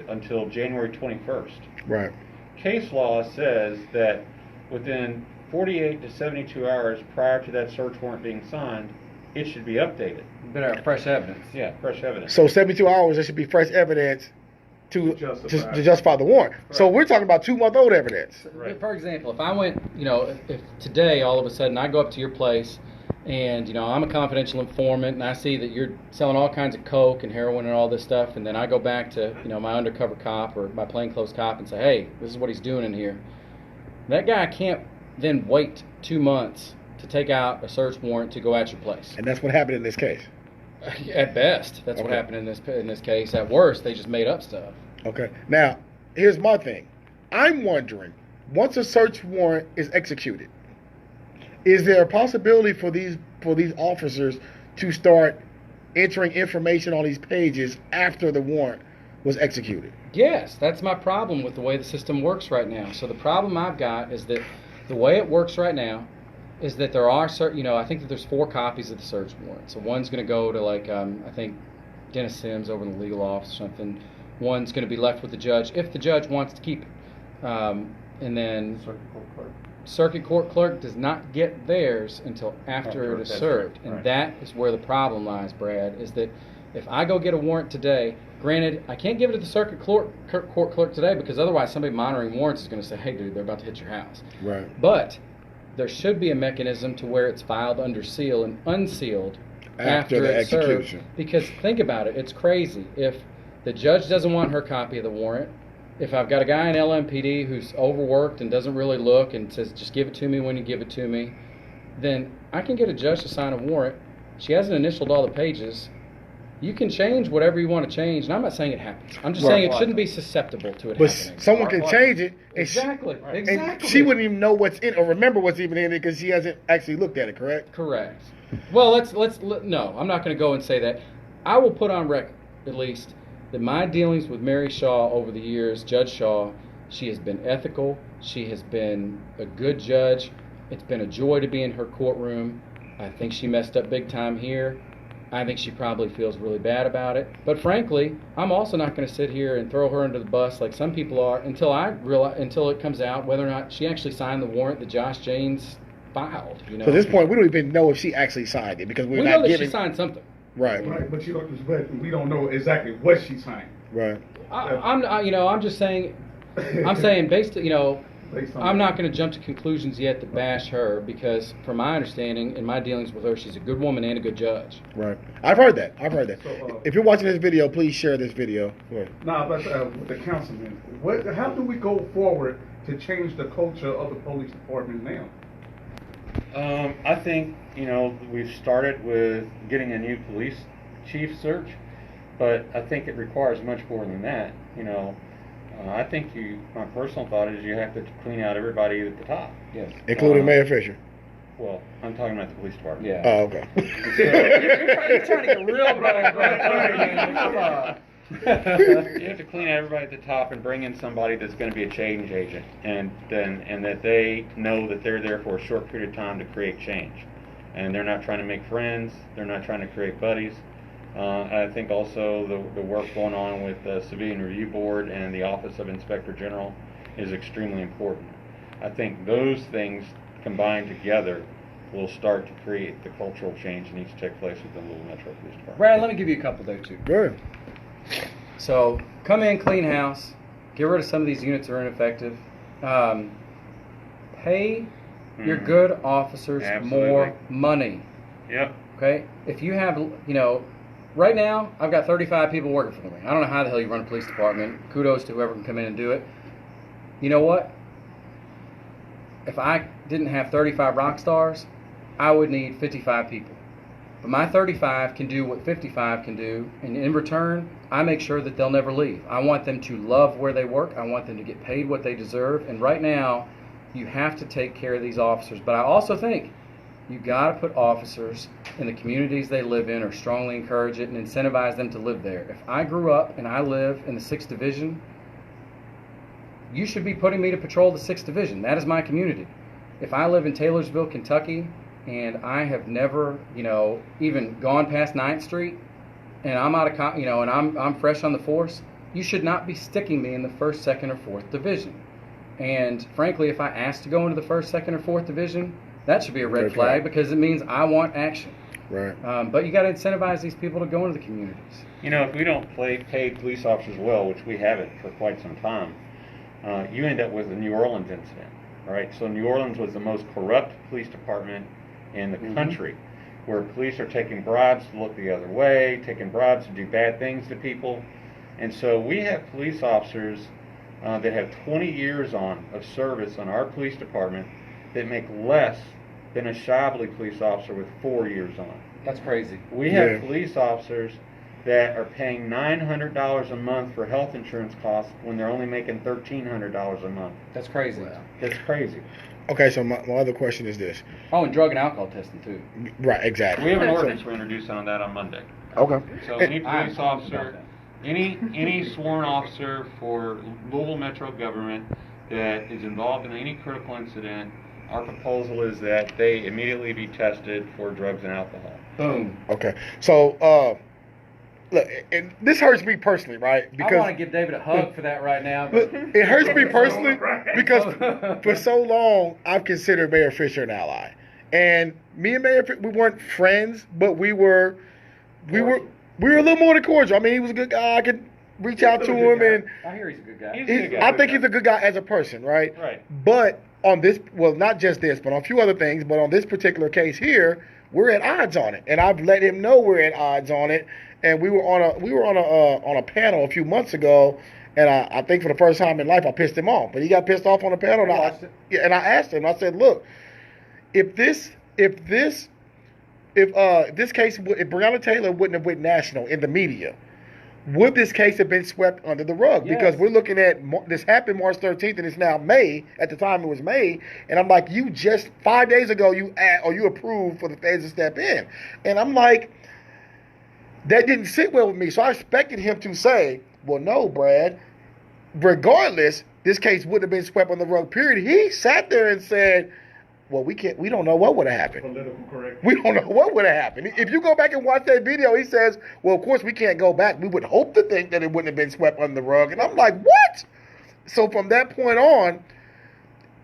until January 21st. Right. Case law says that within 48 to 72 hours prior to that search warrant being signed, it should be updated. Better fresh evidence. Yeah, fresh evidence. So 72 hours, there should be fresh evidence to justify the warrant. Right. So we're talking about 2-month-old evidence. Right. For example, if I went, if today all of a sudden I go up to your place and, I'm a confidential informant and I see that you're selling all kinds of coke and heroin and all this stuff, and then I go back to, my undercover cop or my plainclothes cop and say, hey, this is what he's doing in here. That guy can't then wait 2 months to take out a search warrant to go at your place. And that's what happened in this case. At best, that's what happened in this case. At worst, they just made up stuff. Okay. Now, here's my thing. I'm wondering, once a search warrant is executed, is there a possibility for these officers to start entering information on these pages after the warrant was executed? Yes, that's my problem with the way the system works right now. So the problem I've got is that the way it works right now is that there are certain, I think that there's 4 copies of the search warrant. So one's going to go to I think Dennis Sims over in the legal office or something. One's going to be left with the judge if the judge wants to keep it. And then circuit court clerk does not get theirs until after it is That's served. right, And right. that is where the problem lies, Brad, is that if I go get a warrant today, granted, I can't give it to the circuit court clerk today because otherwise somebody monitoring warrants is going to say, hey, dude, they're about to hit your house. Right. But there should be a mechanism to where it's filed under seal and unsealed After the it's served. execution. Because think about it, it's crazy. If the judge doesn't want her copy of the warrant, if I've got a guy in LMPD who's overworked and doesn't really look and says, just give it to me when you give it to me, then I can get a judge to sign a warrant. She hasn't initialed all the pages. You can change whatever you want to change, and I'm not saying it happens. I'm just Right. saying it shouldn't be susceptible to it But happening. someone can change it, and Exactly. and Exactly. she wouldn't even know what's in or remember what's even in it because she hasn't actually looked at it. Correct? Correct. Well, no, I'm not going to go and say that. I will put on record, at least, that my dealings with Mary Shaw over the years, Judge Shaw, she has been ethical. She has been a good judge. It's been a joy to be in her courtroom. I think she messed up big time here. I think she probably feels really bad about it. But frankly, I'm also not going to sit here and throw her under the bus like some people are until it comes out whether or not she actually signed the warrant that Josh Janes filed. You know? So at this point, we don't even know if she actually signed it because we're we not know that giving. she signed something. Right. Right, but we don't know exactly what she signed. Right. I'm just saying. I'm saying based on Based on I'm not going to jump to conclusions yet to bash her because, from my understanding and my dealings with her, she's a good woman and a good judge. Right. I've heard that. So, If you're watching this video, please share this video. Right. Now, but with the councilman, how do we go forward to change the culture of the police department now? I think, we've started with getting a new police chief search, but I think it requires much more than that. I think my personal thought is you have to clean out everybody at the top. Yes. Including Mayor Fisher. Well, I'm talking about the police department. Yeah. Oh, okay. You're trying to get real bad. You have to clean out everybody at the top and bring in somebody that's going to be a change agent, and that they know that they're there for a short period of time to create change, and they're not trying to make friends. They're not trying to create buddies. I think also the work going on with the Civilian Review Board and the Office of Inspector General is extremely important. I think those things combined together will start to create the cultural change that needs to take place within the Louisville Metro Police Department. Brad, let me give you a couple there too. Good. So come in, clean house, get rid of some of these units that are ineffective. Pay your good officers Absolutely. more money. Yep. Okay? If you have, right now, I've got 35 people working for me. I don't know how the hell you run a police department. Kudos to whoever can come in and do it. You know what? If I didn't have 35 rock stars, I would need 55 people. But my 35 can do what 55 can do, and in return, I make sure that they'll never leave. I want them to love where they work. I want them to get paid what they deserve. And right now, you have to take care of these officers. But I also think you got to put officers in the communities they live in, or strongly encourage it and incentivize them to live there. If I grew up and I live in the 6th Division, you should be putting me to patrol the 6th Division. That is my community. If I live in Taylorsville, Kentucky, and I have never, even gone past 9th Street, and I'm out of, and I'm fresh on the force, you should not be sticking me in the 1st, 2nd, or 4th Division. And frankly, if I ask to go into the 1st, 2nd, or 4th Division, that should be a red flag because it means I want action. Right. But you got to incentivize these people to go into the communities. If we don't pay police officers well, which we haven't for quite some time, you end up with the New Orleans incident, right? So New Orleans was the most corrupt police department in the country, where police are taking bribes to look the other way, taking bribes to do bad things to people. And so we have police officers that have 20 years of service on our police department that make less than a Shibley police officer with 4 years on. That's crazy. We have police officers that are paying $900 a month for health insurance costs when they're only making $1,300 a month. That's crazy. That's crazy. Okay, so my other question is this. Oh, and drug and alcohol testing too. Right, exactly. We have an ordinance we're introducing on that on Monday. Okay. So any police officer, any sworn officer for Louisville Metro government that is involved in any critical incident, our proposal is that they immediately be tested for drugs and alcohol. Boom. Okay. So look, and this hurts me personally, right? I want to give David a hug for that right now. Look, But it hurts me personally because for so long I've considered Mayor Fischer an ally, and me and Mayor we weren't friends, but we were a little more than cordial. I mean, he was a good guy. I could reach out to him, and I hear he's a good guy. I think he's a good guy as a person, right? Right. But on this, well, not just this, but on a few other things, but on this particular case here, we're at odds on it, and I've let him know we're at odds on it. And we were on a panel a few months ago, and I think for the first time in life I pissed him off. But he got pissed off on the panel, and I asked him. I said, "Look, if this case, if Breonna Taylor wouldn't have went national in the media, would this case have been swept under the rug? Yes. Because we're looking at this happened March 13th, and it's now May. At the time, it was May, and I'm like, you just 5 days ago you approved for the feds to step in, and I'm like." That didn't sit well with me, so I expected him to say, well, no, Brad, regardless, this case would have been swept on the rug, period. He sat there and said, well, we don't know what would have happened. Political correct. We don't know what would have happened. If you go back and watch that video, he says, well, of course we can't go back. We would hope to think that it wouldn't have been swept under the rug. And I'm like, what? So from that point on,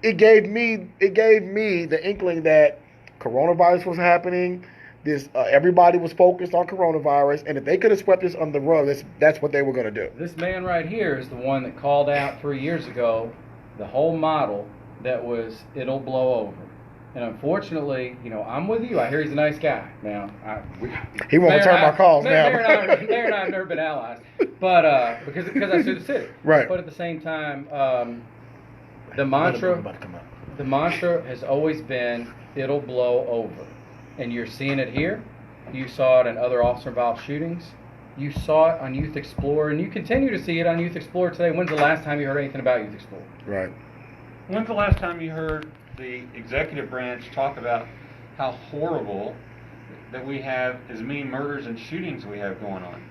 it gave me the inkling that coronavirus was happening. Everybody was focused on coronavirus, and if they could have swept this under the rug, that's what they were going to do. This man right here is the one that called out 3 years ago the whole model that was it'll blow over. And unfortunately, I'm with you. I hear he's a nice guy. Now, He won't return my calls now. Mayor and I have never been allies, but because I sue the city. Right. But at the same time, the mantra has always been it'll blow over. And you're seeing it here. You saw it in other officer-involved shootings. You saw it on Youth Explorer, and you continue to see it on Youth Explorer today. When's the last time you heard anything about Youth Explorer? Right. When's the last time you heard the executive branch talk about how horrible that we have as many murders and shootings we have going on?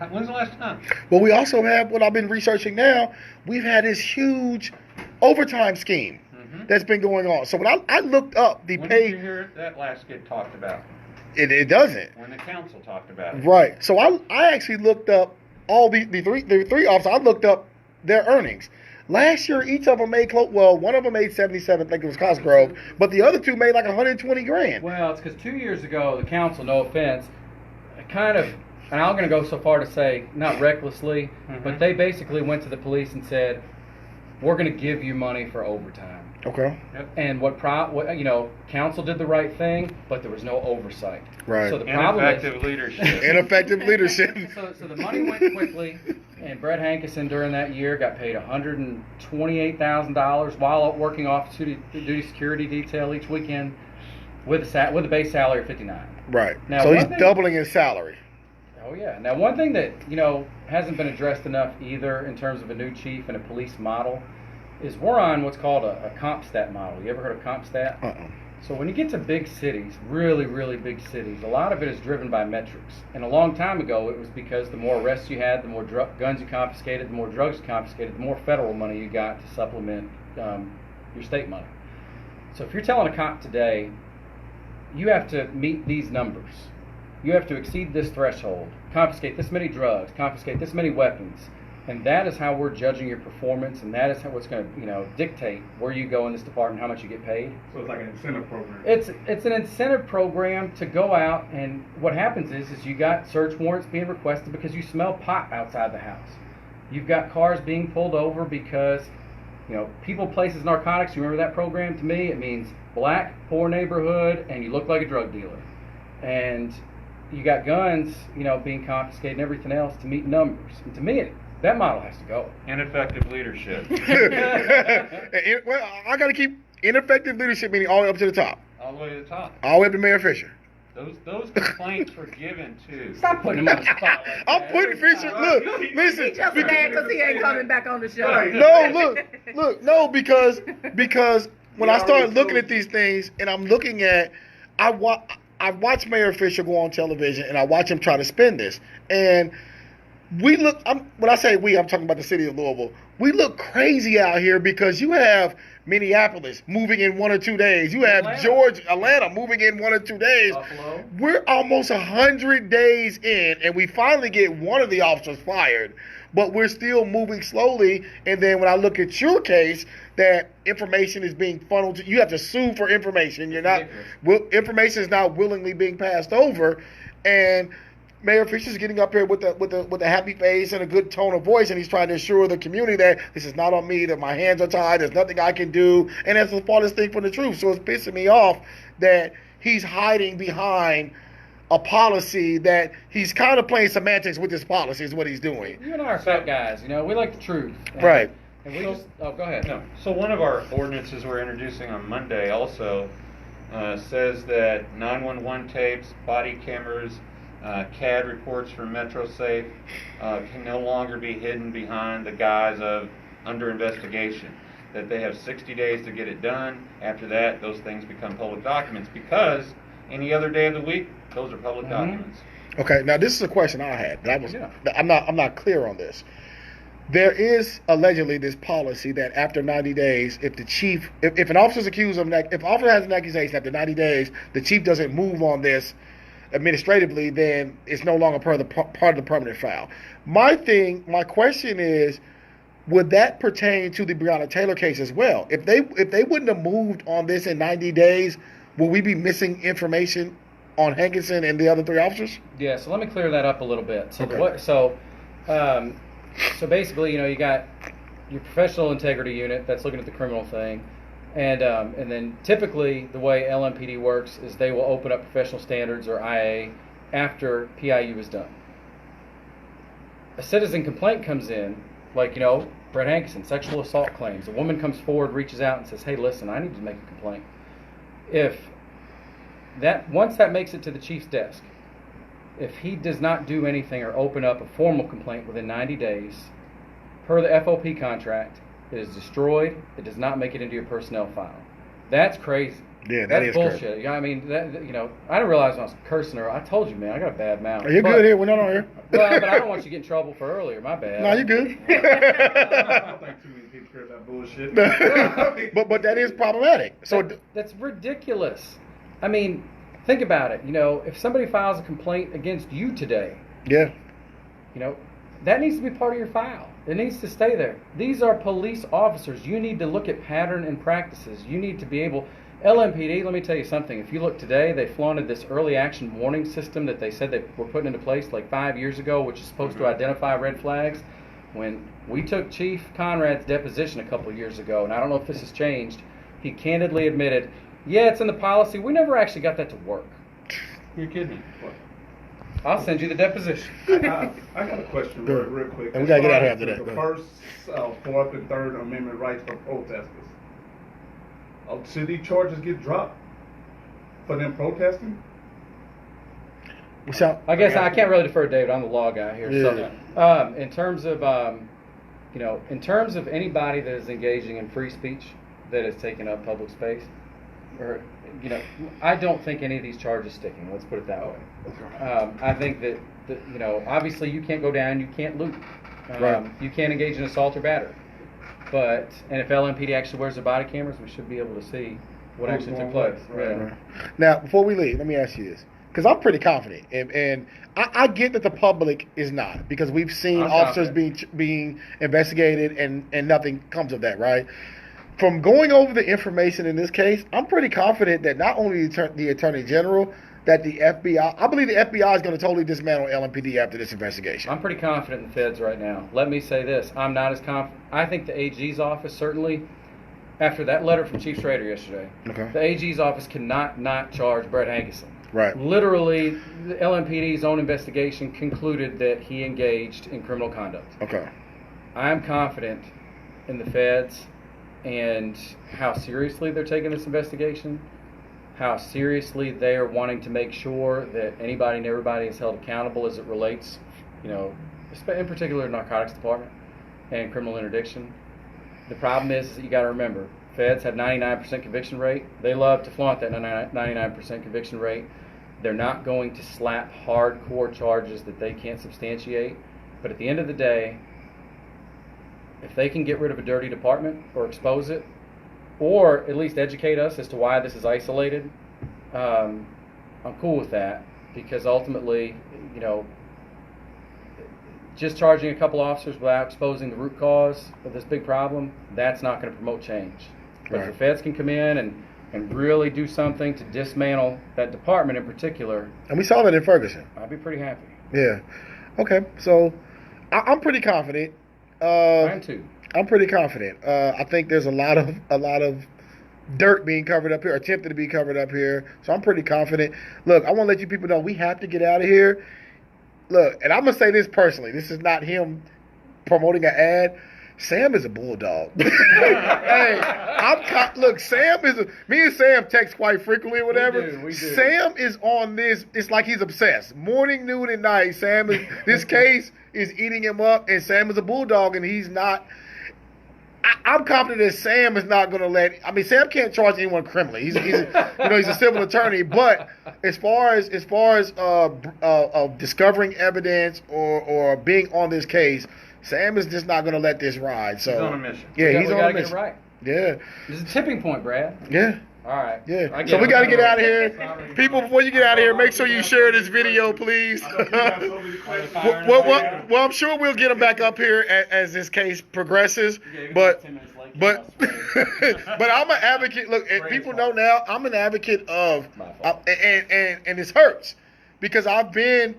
When's the last time? Well, we also have what I've been researching now. We've had this huge overtime scheme that's been going on. So when I looked up the when pay, did you hear that last get talked about? it doesn't. When the council talked about it. Right. So I actually looked up all the three officers. I looked up their earnings. Last year, each of them made one of them made 77. I think it was Cosgrove, but the other two made like 120 grand. Well, it's because 2 years ago, the council, no offense, kind of, and I'm going to go so far to say, not recklessly, but they basically went to the police and said, we're going to give you money for overtime. Okay. And council did the right thing, but there was no oversight. Right. So the problem Ineffective leadership. Ineffective leadership. So the money went quickly, and Brett Hankison during that year got paid $128,000 while working off duty security detail each weekend with a base salary of $59,000. Right. Now, So he's doubling his salary. Oh yeah. Now one thing that hasn't been addressed enough either in terms of a new chief and a police model is we're on what's called a comp stat model. You ever heard of comp stat? So when you get to big cities, really, really big cities, a lot of it is driven by metrics. And a long time ago, it was because the more arrests you had, the more guns you confiscated, the more drugs you confiscated, the more federal money you got to supplement your state money. So if you're telling a cop today, you have to meet these numbers. You have to exceed this threshold, confiscate this many drugs, confiscate this many weapons. And that is how we're judging your performance, and that is what's going to, dictate where you go in this department, how much you get paid. So it's like an incentive program. It's an incentive program to go out, and what happens is you got search warrants being requested because you smell pot outside the house. You've got cars being pulled over because, people, places, narcotics. You remember that program? To me, it means black, poor neighborhood, and you look like a drug dealer. And you got guns, being confiscated and everything else to meet numbers. And to me, that model has to go. Ineffective leadership. Well, I got to keep ineffective leadership, meaning all the way up to the top. All the way to the top. All the way up to Mayor Fischer. Those complaints were given to. Stop putting him on the spot like that. I'm putting Fischer. Look, listen. He just mad because he ain't coming back on the show. No, because when I started looking at these things, and I'm looking at, I watch Mayor Fischer go on television, and I watch him try to spin this, and when I say we, I'm talking about the city of Louisville. we look crazy out here because you have Minneapolis moving in 1 or 2 days. You have Atlanta moving in 1 or 2 days. Buffalo. We're almost 100 days in, and we finally get one of the officers fired, but we're still moving slowly. And then when I look at your case, that information is being funneled to you. Have to sue for information. Information is not willingly being passed over, and Mayor Fisher's getting up here with a happy face and a good tone of voice, and he's trying to assure the community that this is not on me, that my hands are tied, there's nothing I can do, and that's the farthest thing from the truth. So it's pissing me off that he's hiding behind a policy that he's kind of playing semantics with this policy is what he's doing. You and I are fat guys, we like the truth. Right. And we go ahead. No. So one of our ordinances we're introducing on Monday also says that 911 tapes, body cameras, CAD reports from MetroSafe can no longer be hidden behind the guise of under investigation. That they have 60 days to get it done. After that, those things become public documents because any other day of the week, those are public documents. Okay, now this is a question I had. I'm not clear on this. There is allegedly this policy that after 90 days, if an officer's accused of if an officer has an accusation after 90 days, the chief doesn't move on this administratively, then it's no longer part of the permanent file. My question is, would that pertain to the Breonna Taylor case as well? If they wouldn't have moved on this in 90 days, will we be missing information on Hankinson and the other 3 officers? Yeah, so let me clear that up a little bit. So Okay. So basically, you got your professional integrity unit that's looking at the criminal thing, and then typically the way LMPD works is they will open up professional standards or IA after PIU is done. A citizen complaint comes in, like Brett Hankinson, sexual assault claims. A woman comes forward, reaches out, and says, "Hey, listen, I need to make a complaint." Once that makes it to the chief's desk, if he does not do anything or open up a formal complaint within 90 days, per the FOP contract, it is destroyed. It does not make it into your personnel file. That's crazy. Yeah, that's bullshit. Crazy. I didn't realize when I was cursing her. I told you, man, I got a bad mouth. Are you good here? We're not on here. Well, but I don't want you to get in trouble for earlier. My bad. No, you're good. I don't think too many people care about bullshit. but that is problematic. So that's ridiculous. I mean, think about it. If somebody files a complaint against you today, that needs to be part of your file. It needs to stay there. These are police officers. You need to look at pattern and practices. You need to be able. LMPD, let me tell you something. If you look today, they flaunted this early action warning system that they said they were putting into place like 5 years ago, which is supposed to identify red flags. When we took Chief Conrad's deposition a couple of years ago, and I don't know if this has changed, he candidly admitted, yeah, it's in the policy. We never actually got that to work. You're kidding me. I'll send you the deposition. I got a question real quick. And we got to get out of here after that. The first, 4th, and 3rd Amendment rights for protesters. Should these charges get dropped for them protesting? I guess I can't really defer to David. I'm the law guy here. Yeah. So, in terms of anybody that is engaging in free speech that is taking up public space, I don't think any of these charges sticking. Let's put it that way. I think that obviously you can't go down, you can't loot, you can't engage in assault or battery. And if LMPD actually wears their body cameras, we should be able to see what actually took place. Right. Now, before we leave, let me ask you this, because I'm pretty confident, and I get that the public is not, because we've seen officers being investigated and nothing comes of that, right? From going over the information in this case, I'm pretty confident that not only the Attorney General, that the FBI, I believe the FBI is going to totally dismantle LMPD after this investigation. I'm pretty confident in the feds right now. Let me say this. I'm not as confident. I think the AG's office, certainly, after that letter from Chief Schrader yesterday, the AG's office cannot not charge Brett Hankinson. Right. Literally, the LMPD's own investigation concluded that he engaged in criminal conduct. Okay. I'm confident in the feds and how seriously they're taking this investigation, how seriously they are wanting to make sure that anybody and everybody is held accountable as it relates, in particular narcotics department and criminal interdiction. The problem is that you got to remember, feds have 99% conviction rate. They love to flaunt that 99% conviction rate. They're not going to slap hardcore charges that they can't substantiate. But at the end of the day, if they can get rid of a dirty department or expose it, or at least educate us as to why this is isolated, I'm cool with that, because ultimately, you know, just charging a couple officers without exposing the root cause of this big problem, that's not going to promote change. But if the feds can come in and really do something to dismantle that department in particular, And we saw that in Ferguson. I'd be pretty happy. Yeah. Okay. So I'm pretty confident. Mine too. I'm pretty confident. I think there's a lot of dirt being covered up here, attempted to be covered up here. So I'm pretty confident. Look, I want to let you people know we have to get out of here. Look, and I'm gonna say this personally. This is not him promoting an ad. Sam is a bulldog. Hey, look. Sam is. Me and Sam text quite frequently or whatever. We do. Sam is on this. It's like he's obsessed. Morning, noon, and night. Sam is. This case is eating him up, and Sam is a bulldog, and he's not. I'm confident that Sam is not going to let. I mean, Sam can't charge anyone criminally. He's a civil attorney. But as far as discovering evidence or being on this case, Sam is just not going to let this ride. So He's on a mission. Yeah, he's we on gotta a get mission. it right. Yeah, This is a tipping point, Brad. yeah. All right. Yeah. So we got to get out of here. People, before you get out of here, make sure you share this video, please. well, I'm sure we'll get them back up here as this case progresses. But I'm an advocate. Look, and people know now I'm an advocate of, and this hurts because I've been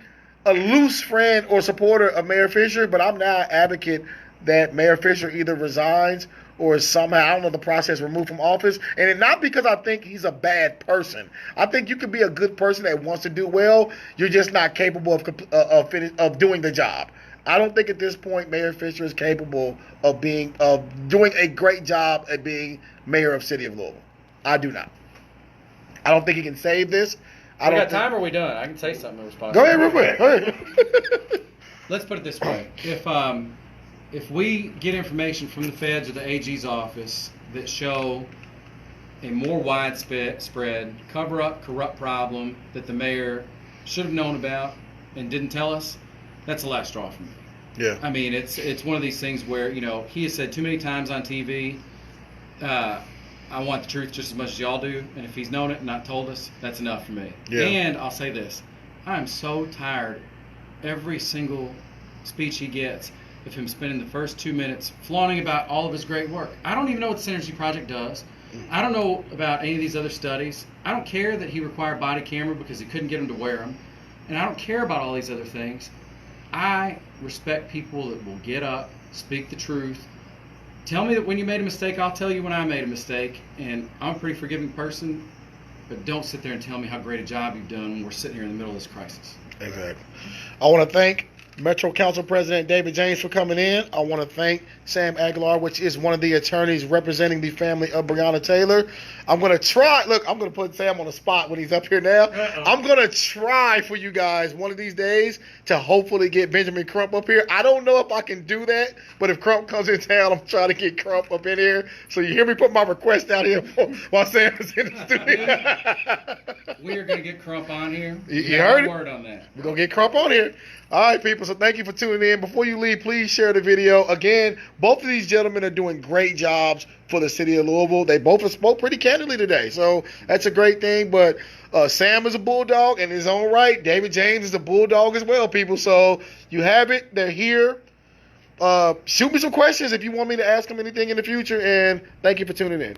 a loose friend or supporter of Mayor Fischer, but I'm now an advocate that Mayor Fischer either resigns or is somehow, I don't know, the process removed from office. And it, not because I think he's a bad person. I think you can be a good person that wants to do well. You're just not capable of doing the job. I don't think at this point Mayor Fischer is capable of doing a great job at being mayor of City of Louisville. I do not. I don't think he can save this. We got time or are we done? I can say something in response. Go ahead real quick. Go ahead. Let's put it this way. If we get information from the feds or the AG's office that show a more widespread cover-up, corrupt problem that the mayor should have known about and didn't tell us, that's the last straw for me. Yeah. I mean, it's one of these things where, you know, he has said too many times on TV, I want the truth just as much as y'all do, and if he's known it and not told us, that's enough for me. Yeah. And I'll say this, I'm so tired every single speech he gets of him spending the first 2 minutes flaunting about all of his great work. I don't even know what the Synergy Project does. I don't know about any of these other studies. I don't care that he required body camera because he couldn't get them to wear them. And I don't care about all these other things. I respect people that will get up, speak the truth. Tell me that when you made a mistake, I'll tell you when I made a mistake. And I'm a pretty forgiving person, but don't sit there and tell me how great a job you've done when we're sitting here in the middle of this crisis. Exactly. I want to thank Metro Council President David James for coming in. I want to thank Sam Aguiar, which is one of the attorneys representing the family of Breonna Taylor. I'm going to try. Look, I'm going to put Sam on the spot when he's up here now. I'm going to try for you guys one of these days to hopefully get Benjamin Crump up here. I don't know if I can do that, but if Crump comes in town, I'm trying to get Crump up in here. So you hear me put my request out here while Sam is in the studio. We are going to get Crump on here. You heard it? Word on that. We're going to get Crump on here. All right, people. So thank you for tuning in. Before you leave, please share the video. Again, both of these gentlemen are doing great jobs for the city of Louisville. They both have spoke pretty candidly today. So that's a great thing. But Sam is a bulldog in his own right. David James is a bulldog as well, people. So you have it. They're here. Shoot me some questions if you want me to ask them anything in the future. And thank you for tuning in.